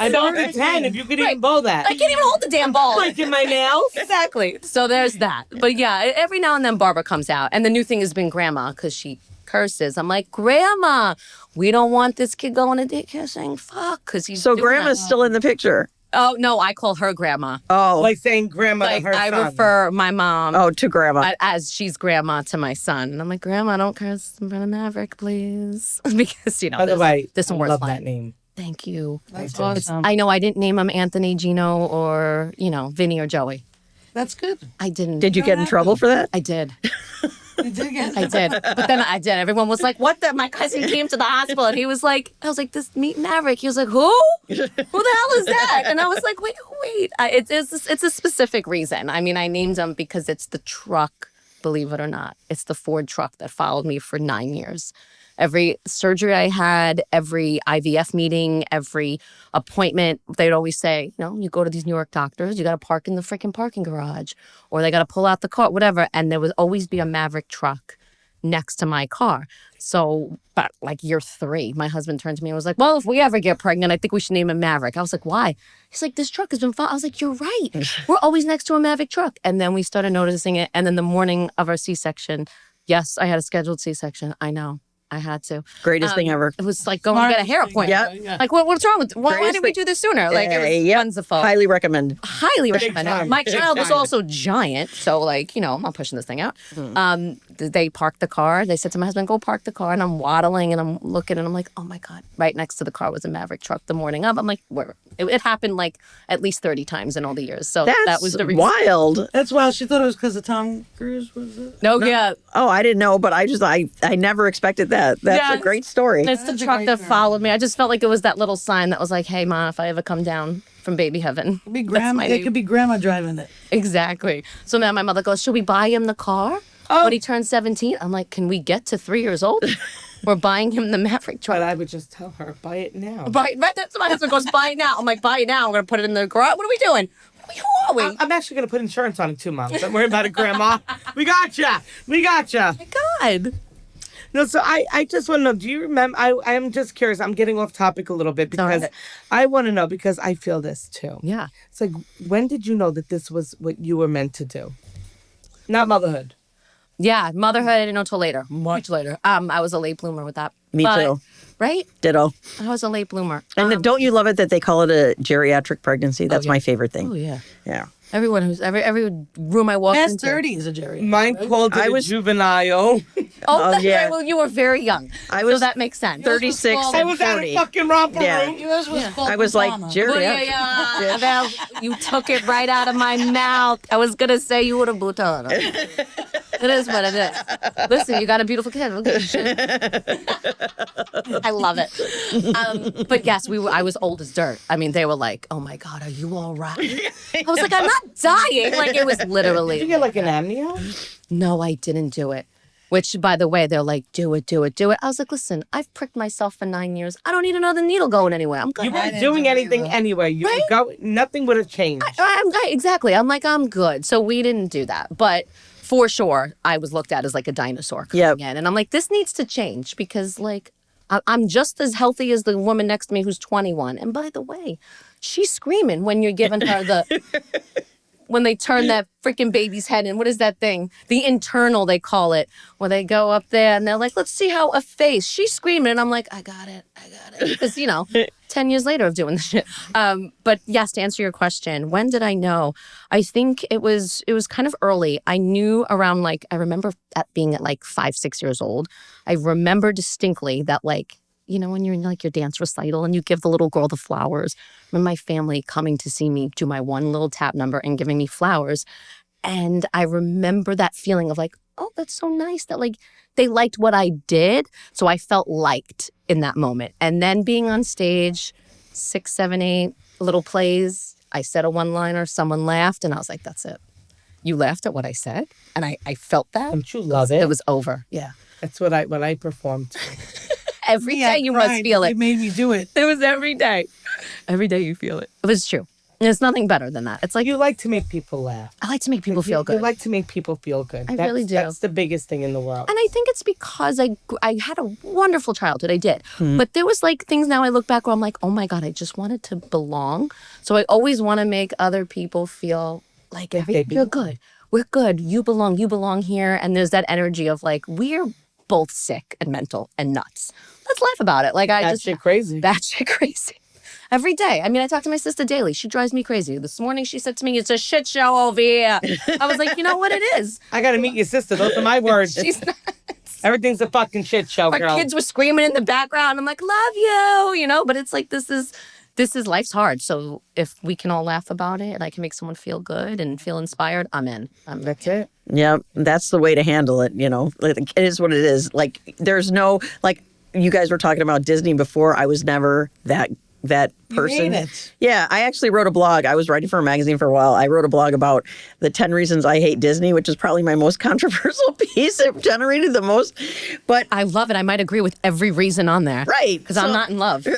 I bowled a 10 if you could even bowl that. I can't even hold the damn ball. Breaking my nails. Exactly. So there's that. But yeah, every now and then Barbara comes out. And the new thing has been Grandma because she curses. I'm like, Grandma, we don't want this kid going to daycare saying fuck because he's So doing grandma's that. still in the picture. Oh, no, I call her Grandma. Oh, Like saying grandma Like, to her I son. refer my mom to grandma. as she's Grandma to my son. And I'm like, Grandma, don't curse in front of Maverick, please. Because, By the way, there's some I words love flying. that name. Thank you. That's awesome. I know I didn't name him Anthony, Gino, or, Vinny or Joey. That's good. I didn't. Did you get in trouble for that? I did. You did get I did. But then I did. Everyone was like, what the? My cousin came to the hospital and he was like, I was like, this meet Maverick. He was like, who? Who the hell is that? And I was like, wait. It's a specific reason. I mean, I named him because it's the truck, believe it or not. It's the Ford truck that followed me for 9 years. Every surgery I had, every IVF meeting, every appointment, they'd always say, you go to these New York doctors, you got to park in the freaking parking garage, or they got to pull out the car, whatever. And there would always be a Maverick truck next to my car. So, but year 3, my husband turned to me and was like, well, if we ever get pregnant, I think we should name him Maverick. I was like, why? He's like, this truck has been followed. I was like, you're right. We're always next to a Maverick truck. And then we started noticing it. And then the morning of our C-section, yes, I had a scheduled C-section. I know. I had to. Greatest thing ever. It was like going to get a hair appointment. Yeah. Like, what's wrong with why Greatest didn't we thing. do this sooner? Like, it was Yep. wonderful. Highly recommend. Highly recommend it. time. My Big child was time. also giant. So, I'm not pushing this thing out. They parked the car. They said to my husband, go park the car. And I'm waddling and I'm looking and I'm like, oh my God. Right next to the car was a Maverick truck the morning of. I'm like, where? It happened at least 30 times in all the years. So That's that was the reason. wild. That's wild. She thought it was because of Tom Cruise, was it? No, yeah. Oh, I didn't know, but I never expected that. That's Yeah. a great story. It's the That's a truck great that story. followed me. I just felt like it was that little sign that was like, hey, Ma, if I ever come down from baby heaven. It'd be that's grandma. my It name. could be grandma driving it. Exactly. So now my mother goes, should we buy him the car when he turns 17? I'm like, can we get to 3 years old? We're buying him the Maverick truck. But I would just tell her, buy it now. Right, that's my husband goes, buy it now. I'm like, buy it now. I'm going to put it in the garage. What are we doing? Who are we? I'm actually going to put insurance on it too, Mom. Don't worry about it, Grandma. We gotcha. God. No, so I just want to know, do you remember, I am just curious, I'm getting off topic a little bit because right. I want to know, because I feel this too. Yeah. It's like, when did you know that this was what you were meant to do? Not motherhood. Yeah, motherhood, I didn't know till later. Much later. I was a late bloomer with that. Me too. Right? Ditto. I was a late bloomer. And then don't you love it that they call it a geriatric pregnancy? That's my favorite thing. Oh, yeah. Yeah. Everyone who's every room I walked Past into. 30 is a geriatric. Mine called it a juvenile. Oh, that's yeah. right. Well, you were very young. I was so that makes sense. 36 I I and was at 40. a fucking romper Yeah. room. Yours was called I was like, Madonna. geriatric. Well, you took it right out of my mouth. I was going to say you would have butana. It is what it is. Listen, you got a beautiful kid. Look at this shit. I love it. But yes, I was old as dirt. I mean, they were like, "Oh my God, are you all right?" I was like, "I'm not dying." Like it was literally. Did you get like an amnio? No, I didn't do it. Which, by the way, they're like, do it, do it, do it. I was like, listen, I've pricked myself for 9 years. I don't need another needle going anywhere. I'm good. You weren't doing anything anyway. You nothing would have changed. I'm right, exactly. I'm like, I'm good. So we didn't do that. But for sure, I was looked at as like a dinosaur coming in. And I'm like, this needs to change because like, I'm just as healthy as the woman next to me who's 21. And by the way, she's screaming when you're giving her the... when they turn that freaking baby's head in. What is that thing? The internal, they call it. Where they go up there and they're like, let's see how a face. She's screaming and I'm like, I got it. Because, 10 years later of doing this shit. But yes, to answer your question, when did I know? I think it was kind of early. I knew around like, I remember being at like 5, 6 years old. I remember distinctly that like, when you're in like your dance recital and you give the little girl the flowers. Remember my family coming to see me do my one little tap number and giving me flowers. And I remember that feeling of like, oh, that's so nice that like they liked what I did. So I felt liked in that moment. And then being on stage, 6, 7, 8 little plays, I said a one-liner, someone laughed, and I was like, that's it. You laughed at what I said? And I felt that. Don't you love it? It was over. Yeah. That's what I performed. Every day you must feel it. It made me do it. It was every day. Every day you feel it. It was true. There's nothing better than that. It's like You like to make people laugh. I like to make people feel good. You like to make people feel good. I really do. That's the biggest thing in the world. And I think it's because I had a wonderful childhood. I did. But there was like things now I look back where I'm like, oh my God, I just wanted to belong. So I always want to make other people feel like you're good. We're good. You belong here. And there's that energy of like, we're both sick and mental and nuts. Let's laugh about it. Like Batshit crazy. Batshit crazy. Every day. I mean, I talk to my sister daily. She drives me crazy. This morning she said to me, it's a shit show over here. I was like, you know what it is? I got to meet your sister. Those are my words. She's not. Everything's a fucking shit show, Our girl. kids were screaming in the background. I'm like, love you, but it's like, this is life's hard. So if we can all laugh about it and I can make someone feel good and feel inspired, I'm in. That's it. Yeah, that's the way to handle it, Like, it is what it is. Like, there's no, like, you guys were talking about Disney before. I was never that person. You hate it. Yeah, I actually wrote a blog. I was writing for a magazine for a while. I wrote a blog about the 10 reasons I hate Disney, which is probably my most controversial piece. It generated the most. But I love it. I might agree with every reason on there. Right. Because I'm not in love.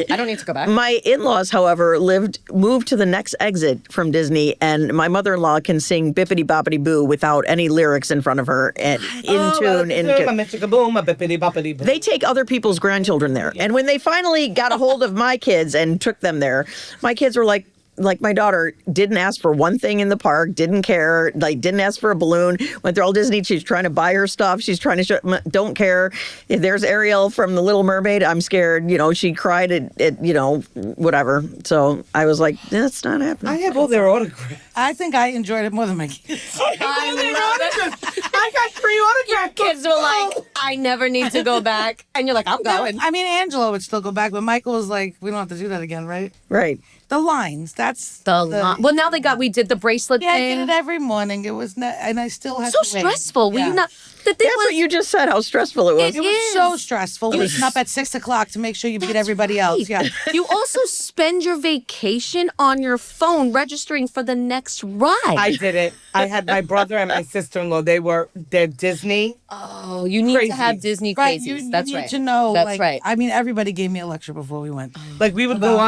I don't need to go back. My in-laws, however, moved to the next exit from Disney, and my mother-in-law can sing Bippity Boppity Boo without any lyrics in front of her and in tune. They take other people's grandchildren there. And when they finally got a hold of my kids and took them there, my kids were like my daughter didn't ask for one thing in the park, didn't care, didn't ask for a balloon, went through all Disney. She's trying to buy her stuff. She's trying to don't care. If there's Ariel from The Little Mermaid, I'm scared. She cried at whatever. So I was like, that's not happening. I have all their autographs. I think I enjoyed it more than my kids. I got free autographs. Kids were like, I never need to go back. And you're like, I'm going. I mean, Angela would still go back, but Michael was like, we don't have to do that again, right? Right. The lines, that's Well, now we did the bracelet Yeah, I thing. did it every morning. It was, and I still had So to wait. stressful. Were Yeah. you not? That's what you just said, how stressful it was. It was so stressful. Waking up at 6 o'clock to make sure you beat everybody else. Yeah. You also spend your vacation on your phone registering for the next ride. I did it. I had my brother and my sister-in-law. They're Disney. Oh, you need Crazy. to have Disney Right. crazies. You That's need right. to know. That's like, right. I mean, everybody gave me a lecture before we went. Like we would go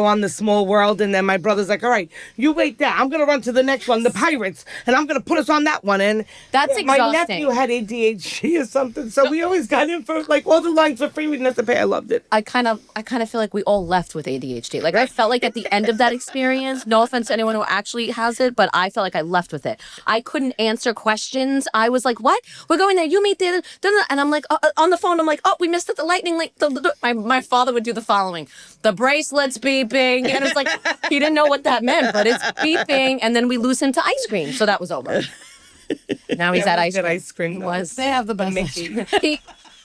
on the Small World, and then my brother's like, all right, you wait there. I'm gonna run to the next one, the Pirates, and I'm gonna put us on that one. And That's my exhausting. nephew had a ADHD or something. So we always got in for like all the lines for free. We didn't have to pay. I loved it. I kind of feel like we all left with ADHD. Like I felt like at the end of that experience, no offense to anyone who actually has it, but I felt like I left with it. I couldn't answer questions. I was like, "What? We're going there. You meet there." And I'm like, on the phone, I'm like, "Oh, we missed it. The lightning link." My father would do the following: the bracelet's beeping, and it's like he didn't know what that meant, but it's beeping, and then we lose him to ice cream, so that was over. Now he's at ice cream. They have the best ice cream.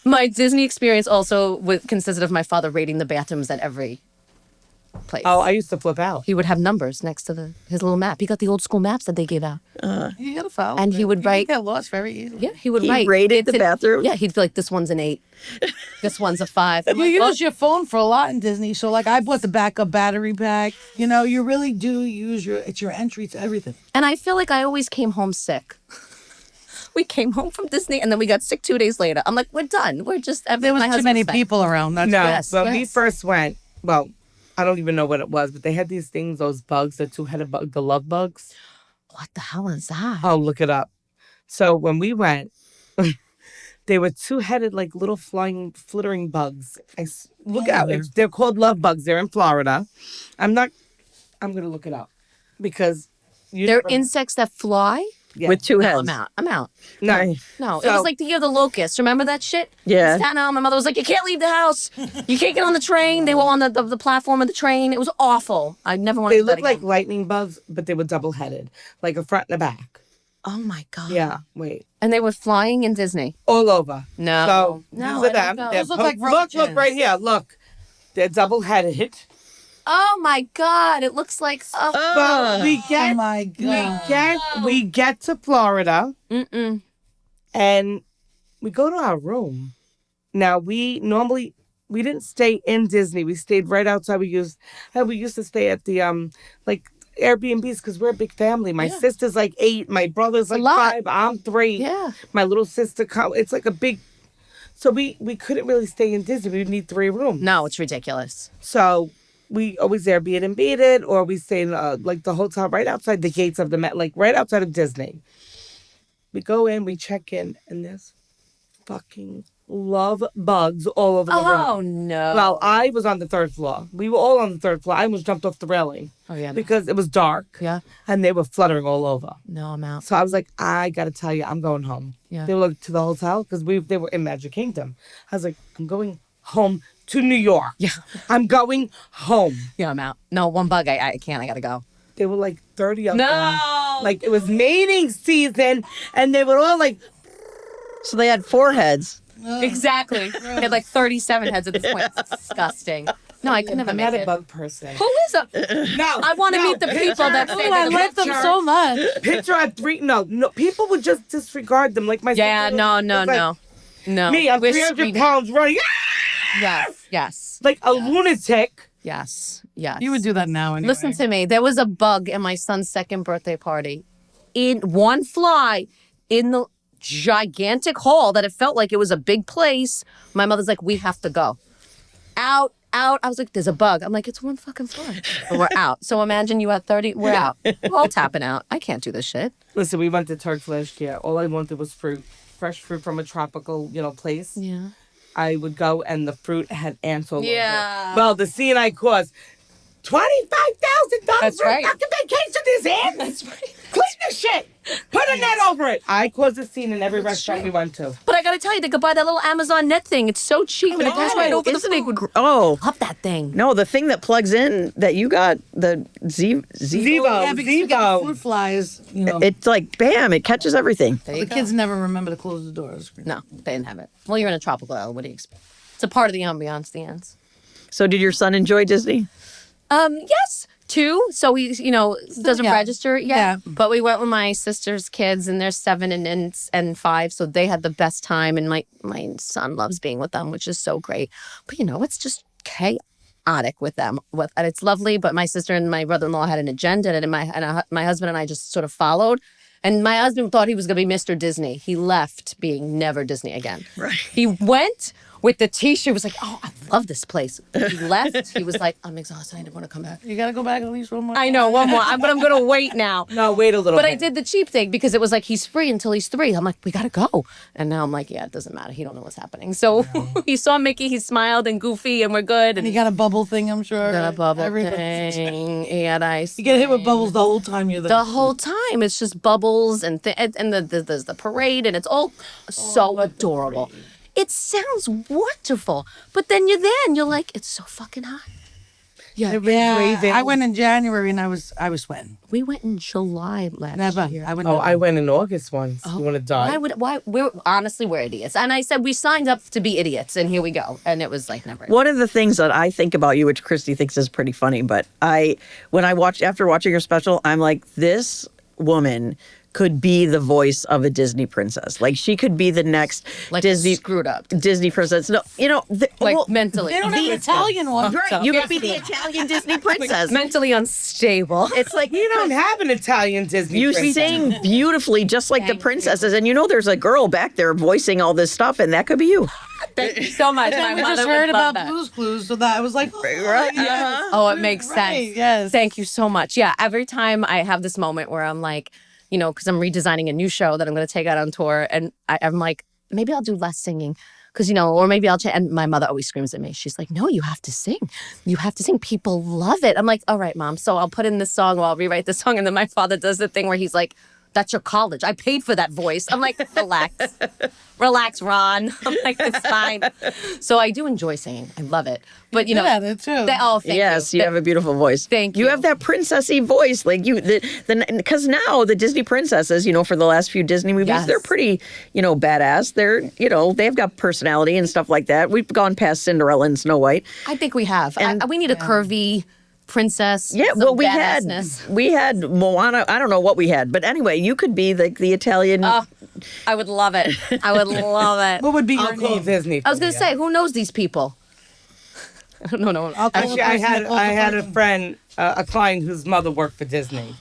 My Disney experience also consisted of my father rating the bathrooms at every place. Oh, I used to flip out. He would have numbers next to his little map. He got the old school maps that they gave out. You gotta follow. And he would write. You get lost very easily. Yeah, he would He write. rated the bathroom? Yeah, he'd be like, this one's an 8. This one's a 5. You use your phone for a lot in Disney. So like I bought the backup battery pack. You know, you really do use it's your entry to everything. And I feel like I always came home sick. We came home from Disney and then we got sick 2 days later. I'm like, we're done. We're just, There was too many people around. That's No, Yes, when we yes. first went, well, I don't even know what it was, but they had these things, those bugs, the two-headed bug, the love bugs. What the hell is that? Oh, look it up. So when we went, they were two-headed, like little flying, flittering bugs. Look out. They're called love bugs. They're in Florida. I'm going to look it up because They're insects that fly? Yeah. With 2 No, heads. I'm out. No. No, it So- was like the year of the locust. Remember that shit? Yeah. In Staten Island, my mother was like, you can't leave the house. You can't get on the train. They were on the platform of the train. It was awful. I never wanted They to do that look like again. lightning bugs, but they were double-headed, like a front and a back. Oh, my God. Yeah, wait. And they were flying in Disney. All over. No. So No, these are I them. don't know. They're Those look like look roaches. right here. Look. They're double-headed. Oh, my God. It looks like... But we get Oh my God. we get to Florida Mm-mm. and we go to our room. Now we didn't stay in Disney. We stayed right outside. We used to stay at the like Airbnbs because we're a big family. My sister's like 8, my brother's like lot. 5, I'm 3. Yeah. My little sister it's like a big. So we couldn't really stay in Disney. We would need 3 rooms. No, it's ridiculous. So we always Airbnb it, or we stay in like the hotel right outside the gates of the like right outside of Disney. We go in, we check in, and there's fucking love bugs all over the room. Oh, no. Well, I was on the 3rd floor. We were all on the 3rd floor. I almost jumped off the railing. Oh, yeah. Because it was dark. Yeah. And they were fluttering all over. No, I'm out. So I was like, I gotta tell you, I'm going home. Yeah. They were like, to the hotel because they were in Magic Kingdom. I was like, I'm going home to New York. Yeah. I'm going home. Yeah, I'm out. No, one bug. I can't. I got to go. They were like 30 of No. them. Like it was mating season, and they were all like, So they had 4 heads. Exactly. We had like 37 heads at this point. It's disgusting. No, I could never I'm make not a it. bug person. Who is a... No. I want to meet the people that say I that. like them so much. Picture at 3. No, people would just disregard them. Like my Yeah, sister no, was no, like, no. No. Me, I'm We're 300 sweet- pounds running. Yes. Like a lunatic. Yes. Yes. You would do that now anyway. Listen to me. There was a bug at my son's 2nd birthday party. In one fly in the gigantic hall that it felt like it was a big place. My mother's like, we have to go. Out. I was like, there's a bug. I'm like, it's one fucking fly. But we're out. So imagine you at 30. We're out. We're all tapping out. I can't do this shit. Listen, we went to Turks last year. All I wanted was fruit. Fresh fruit from a tropical, place. Yeah. I would go and the fruit had ants all over Yeah. it. Well, the scene I caused, $25,000 That's for right. a fucking vacation. There's ants. That's right. Clean the shit. Put a net over it. I caused a scene in every restaurant we went to. But I gotta tell you, they could buy that little Amazon net thing. It's so cheap and it goes right over the Isn't thing. it Oh, Love that thing. no, the thing that plugs in that you got, the Zevo. Yeah, because you get the Zevo. fruit flies. It's like, bam, it catches everything. There you The go. kids never remember to close the doors. No, they didn't have it. Well, you're in a tropical island. What do you expect? It's a part of the ambiance, the ants. So did your son enjoy Disney? Yes, 2. So he, doesn't yeah. register yet. Yeah. But we went with my sister's kids, and they're 7 and 5, so they had the best time. And my son loves being with them, which is so great. But it's just chaotic with them. And it's lovely. But my sister and my brother-in-law had an agenda, and my husband and I just sort of followed. And my husband thought he was going to be Mr. Disney. He left being never Disney again. Right. He went with the t-shirt. Was like, oh, I love this place. He left. He was like, I'm exhausted. I didn't want to come back. You gotta go back at least one more. I know, one more. But I'm gonna wait now. No, wait a little But bit. I did the cheap thing because it was like he's free until he's 3. I'm like, we gotta go. And now I'm like, yeah, it doesn't matter. He don't know what's happening. So he saw Mickey. He smiled and Goofy, and we're good. And you got a bubble thing, I'm sure. got a bubble Everything. thing. He had ice. You get hit with bubbles the whole time you're there. The whole time it's just bubbles and there's the parade and it's all so adorable. It sounds wonderful, but then you're there and you're like, it's so fucking hot. Yeah, raving. I went in January and I was sweating. We went in July last Never. year. I would. Oh, never. I went in August once. You want to die? We're idiots. And I said we signed up to be idiots, and here we go. And it was like never. One of the things that I think about you, which Christy thinks is pretty funny, but after watching your special, I'm like, this woman could be the voice of a Disney princess. Like she could be the next Like Disney screwed up. Disney princess. No, Mentally. They don't have the Italian one. right. You could be the Italian Disney princess. Mentally unstable. It's like You don't have an Italian Disney you princess. sing beautifully, just like the Thank princesses, and there's a girl back there voicing all this stuff, and that could be you. Thank you so much. And My we mother just would heard love about that. Blue's Clues, so that I was like, Right? yes. Oh, it makes Right, sense. yes. Thank you so much. Yeah, every time I have this moment where I'm like, because I'm redesigning a new show that I'm going to take out on tour, and I'm like, maybe I'll do less singing. Because, or maybe I'll change. And my mother always screams at me. She's like, no, you have to sing. You have to sing. People love it. I'm like, all right, Mom. So I'll put in this song or I'll rewrite the song. And then my father does the thing where he's like, that's your college. I paid for that voice. I'm like, relax. Relax, Ron. I'm like, it's fine. So I do enjoy singing. I love it. But, Good at it too. thank Yes, you. you have a beautiful voice. Thank You you. have that princessy voice, like because now the Disney princesses, for the last few Disney movies, Yes. they're pretty, badass. They're, they've got personality and stuff like that. We've gone past Cinderella and Snow White. I think we have. We need a curvy princess. Yeah, some well, we badassness. had Moana. I don't know what we had, but anyway, you could be like the Italian. Oh, I would love it. I would love it. What would be I'll your call name? Disney. I was going to say, who knows these people? I don't know. I'll call Actually, the I person that calls had the a person. friend, a client whose mother worked for Disney.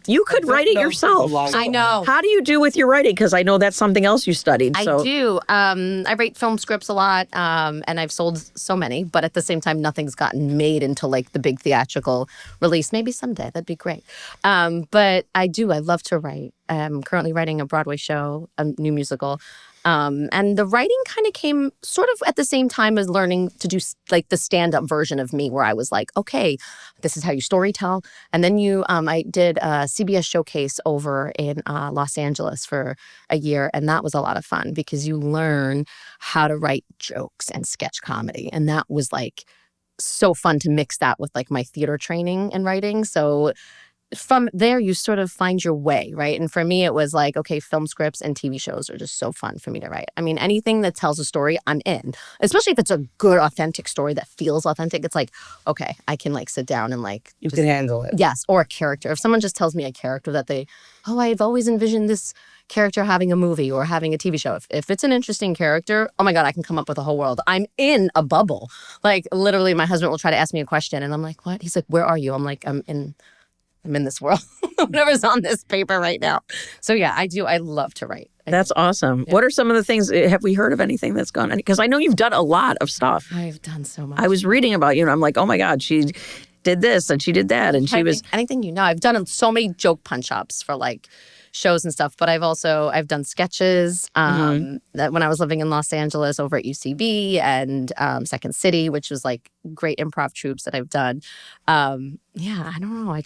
You could write it No, yourself. a long I know. How do you do with your writing? Because I know that's something else you studied. So. I do. I write film scripts a lot, and I've sold so many, but at the same time, nothing's gotten made into like the big theatrical release. Maybe someday, that'd be great. But I do. I love to write. I'm currently writing a Broadway show, a new musical. And the writing kind of came sort of at the same time as learning to do like the stand-up version of me, where I was like, okay, this is how you storytell. And then I did a CBS showcase over in Los Angeles for a year, and that was a lot of fun because you learn how to write jokes and sketch comedy, and that was like so fun to mix that with like my theater training and writing. So from there, you sort of find your way, right? And for me, it was like, okay, film scripts and TV shows are just so fun for me to write. I mean, anything that tells a story, I'm in. Especially if it's a good, authentic story that feels authentic. It's like, okay, I can like sit down and like... You can handle it. Yes, or a character. If someone just tells me a character that I've always envisioned this character having a movie or having a TV show. If it's an interesting character, oh my God, I can come up with a whole world. I'm in a bubble. Like literally my husband will try to ask me a question and I'm like, what? He's like, where are you? I'm like, I'm in this world. Whatever's on this paper right now. So yeah, I do. I love to write. That's awesome. Yeah. What are some of the things, have we heard of anything that's gone? Because I know you've done a lot of stuff. I've done so much. I was reading about you and I'm like, oh my God, she did this and she did that. And she was... Anything I've done so many joke punch-ups for like shows and stuff, but I've done sketches that when I was living in Los Angeles over at UCB and Second City, which was like great improv troupes that I've done. Yeah, I don't know. I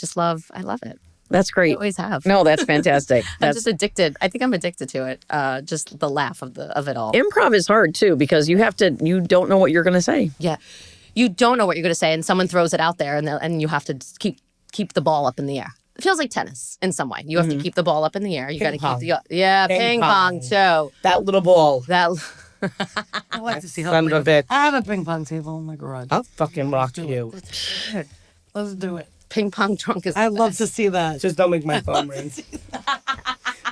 love it. That's great. I always have. No, that's fantastic. I'm just addicted. I think I'm addicted to it. Just the laugh of it all. Improv is hard too because you don't know what you're going to say. Yeah. You don't know what you're going to say and someone throws it out there and you have to keep the ball up in the air. It feels like tennis in some way. You have to keep the ball up in the air. You got to keep ping pong too. That little ball. I like to see how. Son of a bitch. I have a ping pong table in my garage. I'll fucking rock you. Let's do it. Ping pong drunk is. I'd love to see that. Just don't make my phone ring.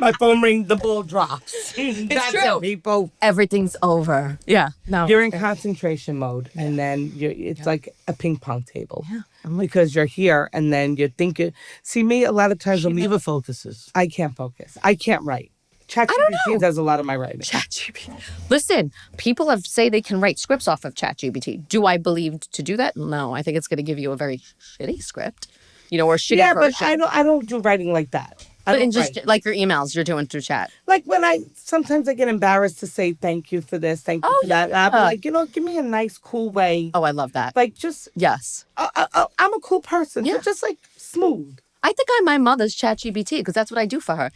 My phone ring, the ball drops. That's true. it, people. Everything's over. Yeah. No. You're in concentration mode, and then it's like a ping pong table. Yeah. Because you're here, and then you think see me a lot of times. She never focuses. I can't focus. I can't write. ChatGPT does a lot of my writing. ChatGPT. Listen, people say they can write scripts off of ChatGPT. Do I believe to do that? No, I think it's going to give you a very shitty script, or shitty version. But I don't do writing like that. But in just like your emails, you're doing through chat. Like when sometimes I get embarrassed to say thank you for this, thank you for that. I'm like, give me a nice, cool way. Oh, I love that. Like just yes, I'm a cool person. Yeah, just like smooth. I think I'm my mother's ChatGPT because that's what I do for her.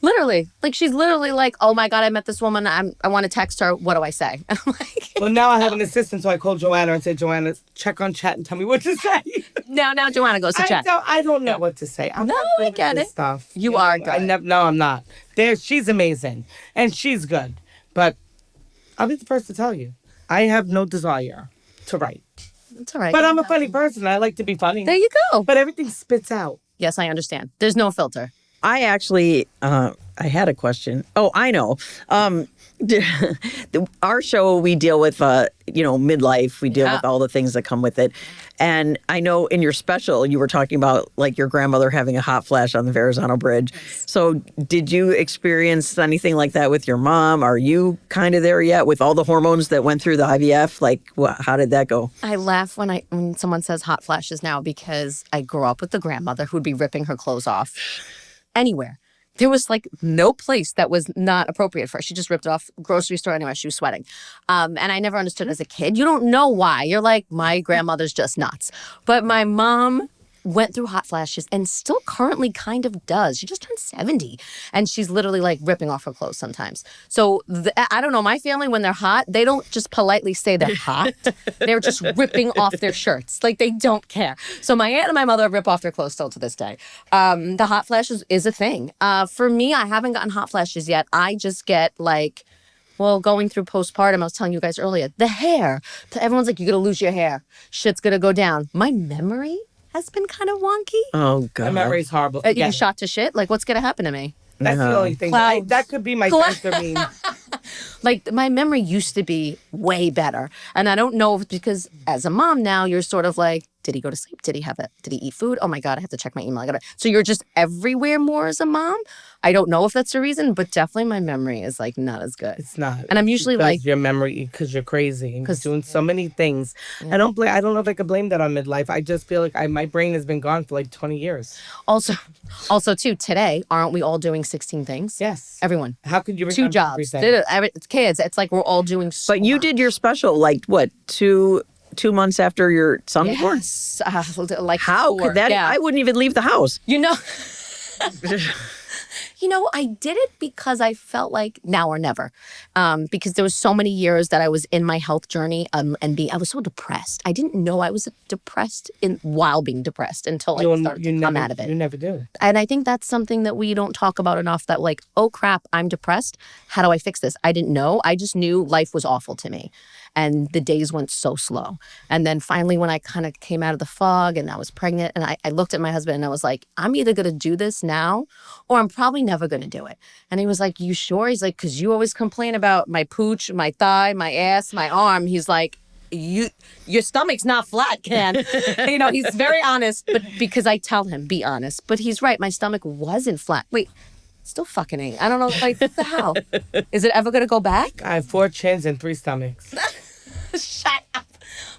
Literally, like she's literally like, oh my God, I met this woman. I want to text her. What do I say? And I'm like, well, now I have an assistant, so I call Joanna and say, Joanna, check on chat and tell me what to say. Now Joanna goes to chat. I don't know what to say. I'm not good I get at it. Stuff. You are good. No, I'm not. She's amazing and she's good, but I'll be the first to tell you, I have no desire to write. It's all right. But I'm a funny person. I like to be funny. There you go. But everything spits out. Yes, I understand. There's no filter. I actually, I had a question. Oh, I know. Our show, we deal with, midlife. We deal with all the things that come with it. And I know in your special, you were talking about like your grandmother having a hot flash on the Verrazano Bridge. So did you experience anything like that with your mom? Are you kind of there yet with all the hormones that went through the IVF? Like, how did that go? I laugh when someone says hot flashes now because I grew up with the grandmother who would be ripping her clothes off anywhere. There was like no place that was not appropriate for her. She just ripped it off. Grocery store anyway. She was sweating. And I never understood as a kid. You don't know why. You're like, my grandmother's just nuts. But my mom went through hot flashes and still currently kind of does. She just turned 70 and she's literally like ripping off her clothes sometimes. So I don't know, my family, when they're hot, they don't just politely say they're hot. They're just ripping off their shirts. Like they don't care. So my aunt and my mother rip off their clothes still to this day. The hot flashes is a thing. For me, I haven't gotten hot flashes yet. I just get like, well, going through postpartum, I was telling you guys earlier, the hair. Everyone's like, you're going to lose your hair. Shit's going to go down. My memory has been kind of wonky. Oh, God. My memory's horrible. You shot to shit? Like, what's going to happen to me? That's the only thing. That could be my dopamine. Like, my memory used to be way better. And I don't know if it's because as a mom now, you're sort of like, did he go to sleep? Did he eat food? Oh my God, I have to check my email. So you're just everywhere more as a mom? I don't know if that's the reason, but definitely my memory is like not as good. It's not. And I'm usually like, your memory, because you're crazy and you're doing so many things. I don't know if I could blame that on midlife. I just feel like my brain has been gone for like 20 years. Also too, today, aren't we all doing 16 things? Yes. Everyone. How could you 2 jobs. Kids. It's like we're all doing so But you did your special, like, what, 2 months after your son was born? Yes. Like how 4, could that? yeah. I wouldn't even leave the house. I did it because I felt like now or never. Because there was so many years that I was in my health journey I was so depressed. I didn't know I was depressed while being depressed until I started to come out of it. You never do. And I think that's something that we don't talk about enough, that like, oh crap, I'm depressed. How do I fix this? I didn't know. I just knew life was awful to me. And the days went so slow. And then finally, when I kind of came out of the fog and I was pregnant, and I looked at my husband and I was like, I'm either going to do this now or I'm probably never going to do it. And he was like, you sure? He's like, because you always complain about my pooch, my thigh, my ass, my arm. He's like, your stomach's not flat, Ken. He's very honest, but because I tell him, be honest. But he's right. My stomach wasn't flat. Wait. Still fucking ain't. I don't know. Like, what the hell? Is it ever going to go back? I have 4 chins and 3 stomachs. Shut up.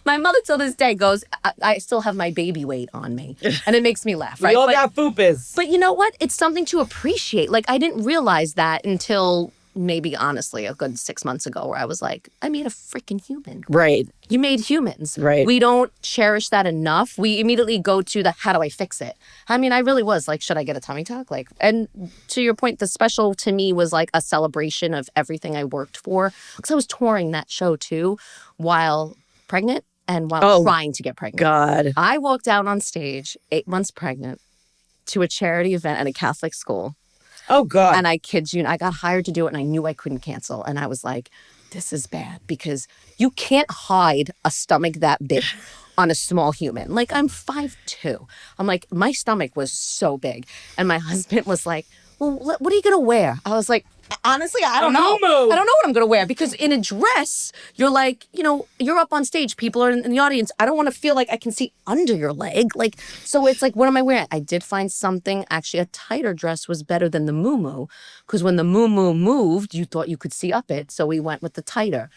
My mother till this day goes, I still have my baby weight on me. And it makes me laugh, right? We all got fupas. But you know what? It's something to appreciate. Like, I didn't realize that until maybe, honestly, a good 6 months ago, where I was like, I made a freaking human. Right. You made humans. Right. We don't cherish that enough. We immediately go to the, how do I fix it? I mean, I really was like, should I get a tummy tuck? Like, and to your point, the special to me was like a celebration of everything I worked for. Because I was touring that show too while pregnant and while trying to get pregnant. God. I walked out on stage 8 months pregnant to a charity event at a Catholic school. Oh, God. And I kid you, I got hired to do it and I knew I couldn't cancel. And I was like, this is bad because you can't hide a stomach that big on a small human. Like, I'm 5'2". I'm like, my stomach was so big. And my husband was like, well, what are you going to wear? I was like, honestly, I don't know. I don't know what I'm going to wear because in a dress, you're like, you're up on stage. People are in the audience. I don't want to feel like I can see under your leg. Like, so it's like, what am I wearing? I did find something, actually, a tighter dress was better than the muumuu because when the muumuu moved, you thought you could see up it. So we went with the tighter.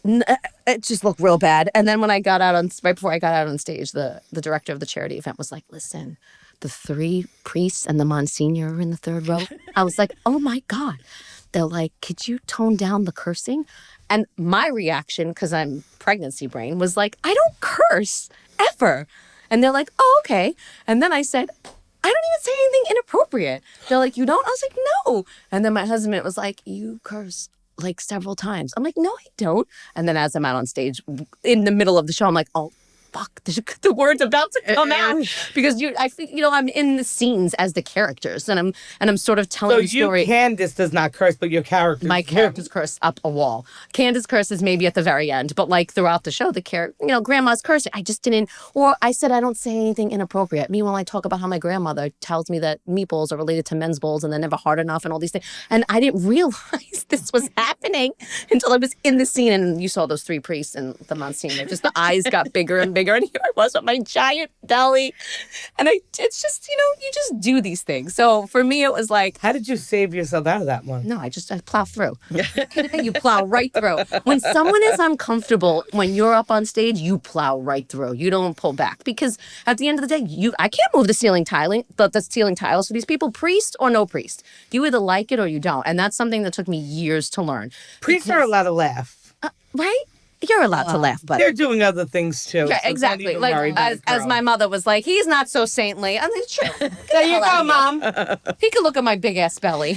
It just looked real bad. And then when I got out right before I got out on stage, the director of the charity event was like, listen, the 3 priests and the Monsignor are in the 3rd row. I was like, oh my God. They're like, could you tone down the cursing? And my reaction, because I'm pregnancy brain, was like, I don't curse ever. And they're like, oh, okay. And then I said, I don't even say anything inappropriate. They're like, you don't? I was like, no. And then my husband was like, you curse like several times. I'm like, no, I don't. And then as I'm out on stage in the middle of the show, I'm like, oh, fuck, the word's about to come out because I feel, I'm in the scenes as the characters and I'm sort of telling the story. So Candice does not curse, but your character. My characters curse up a wall. Candice curses maybe at the very end, but like throughout the show, the character, grandma's cursing. I just didn't, or I said I don't say anything inappropriate. Meanwhile, I talk about how my grandmother tells me that meatballs are related to men's bowls and they're never hard enough and all these things. And I didn't realize this was happening until I was in the scene and you saw those 3 priests and the Monsignor. Just the eyes got bigger and bigger. And here I was with my giant belly. And it's just, you just do these things. So for me, it was like. How did you save yourself out of that one? No, I plow through. You plow right through. When someone is uncomfortable, when you're up on stage, you plow right through. You don't pull back. Because at the end of the day, I can't move the ceiling tiles for these people, priest or no priest. You either like it or you don't. And that's something that took me years to learn. Priests are allowed to laugh. Right? You're allowed to laugh, but they're doing other things too. Yeah, so exactly. Like as my mother was like, he's not so saintly. I'm like, true. There you go, Mom. He could look at my big ass belly.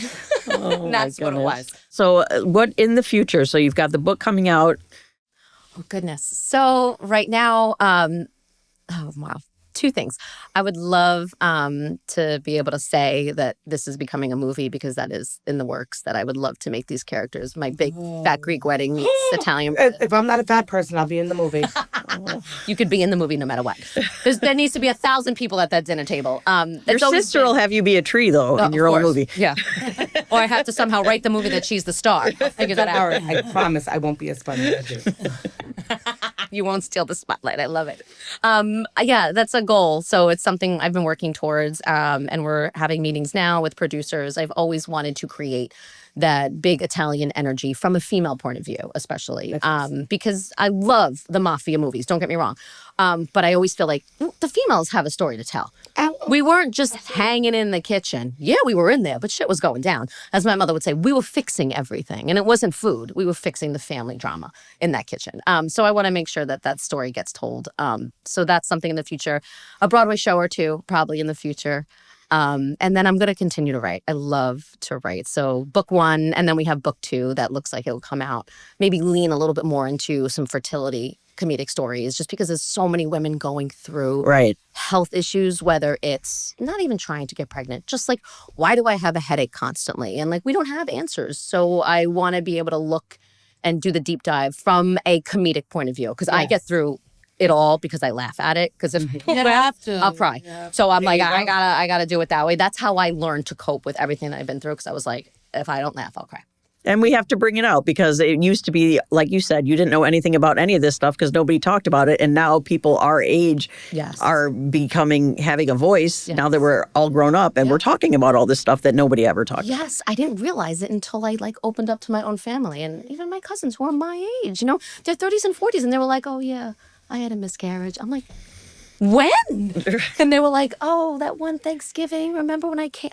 That's what it was. So what in the future? So you've got the book coming out. Oh goodness. So right now, oh wow. 2 things. I would love to be able to say that this is becoming a movie because that is in the works, that I would love to make these characters. My big fat Greek wedding meets Italian. If I'm not a fat person, I'll be in the movie. You could be in the movie no matter what. There needs to be 1,000 people at that dinner table. Your sister will have you be a tree, though, in your own movie. Yeah. Or I have to somehow write the movie that she's the star. I'll figure that out. I promise I won't be as funny as you. You won't steal the spotlight. I love it. Yeah, that's a goal. So it's something I've been working towards. And we're having meetings now with producers. I've always wanted to create that big Italian energy from a female point of view, especially. Because I love the Mafia movies, don't get me wrong. But I always feel like the females have a story to tell. We weren't just hanging in the kitchen. Yeah, we were in there, but shit was going down. As my mother would say, we were fixing everything. And it wasn't food. We were fixing the family drama in that kitchen. So I want to make sure that story gets told. So that's something in the future. A Broadway show or 2, probably in the future. And then I'm going to continue to write. I love to write. So book 1, and then we have book 2 that looks like it'll come out. Maybe lean a little bit more into some fertility comedic stories, just because there's so many women going through health issues, whether it's not even trying to get pregnant, just like, why do I have a headache constantly? And like, we don't have answers. So I want to be able to look and do the deep dive from a comedic point of view, because I get through it all because I laugh at it. Because if people laugh, I'll cry. So I'm like, I gotta do it that way. That's how I learned to cope with everything that I've been through. Because I was like, if I don't laugh, I'll cry. And we have to bring it out because it used to be, like you said, you didn't know anything about any of this stuff because nobody talked about it. And now people our age are having a voice now that we're all grown up and we're talking about all this stuff that nobody ever talked about. Yes, I didn't realize it until I opened up to my own family and even my cousins who are my age, they're 30s and 40s. And they were like, oh yeah, I had a miscarriage. I'm like, when? And they were like, oh, that one Thanksgiving, remember when I came?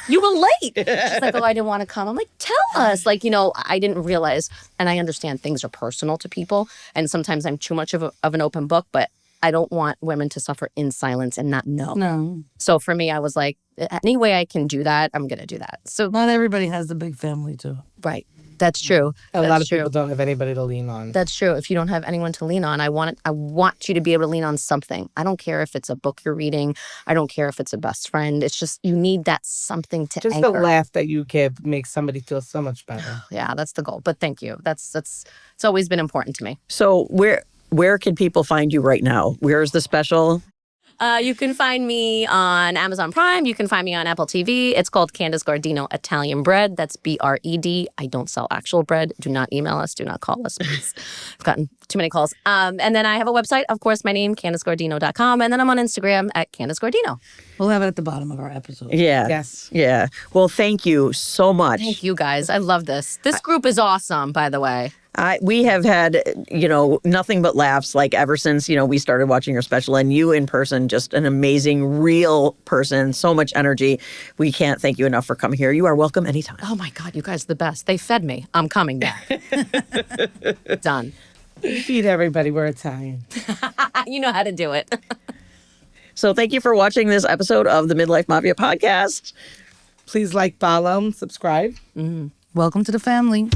You were late. She's like, oh, I didn't want to come. I'm like, tell us. I didn't realize, and I understand things are personal to people, and sometimes I'm too much of an open book, but I don't want women to suffer in silence and not know. No. So for me, I was like, any way I can do that, I'm going to do that. So not everybody has a big family, too. Right. That's true. A lot of people don't have anybody to lean on. That's true. If you don't have anyone to lean on, I want you to be able to lean on something. I don't care if it's a book you're reading. I don't care if it's a best friend. It's just you need that something to anchor. Just the laugh that you give makes somebody feel so much better. Yeah, that's the goal. But thank you. It's always been important to me. So where can people find you right now? Where's the special? You can find me on Amazon Prime. You can find me on Apple TV. It's called Candice Guardino Italian Bred. That's BRED. I don't sell actual bread. Do not email us. Do not call us, please. I've gotten too many calls. And then I have a website, of course, my name, CandiceGuardino.com. And then I'm on Instagram at Candice Guardino. We'll have it at the bottom of our episode. Yeah. Yes. Yeah. Well, thank you so much. Thank you, guys. I love this. This group is awesome, by the way. We have had, nothing but laughs like ever since, we started watching your special, and you in person, just an amazing, real person, so much energy. We can't thank you enough for coming here. You are welcome anytime. Oh my God, you guys are the best. They fed me. I'm coming back. Done. We feed everybody. We're Italian. You know how to do it. So thank you for watching this episode of the Midlife Mafia podcast. Please like, follow, and subscribe. Welcome to the family.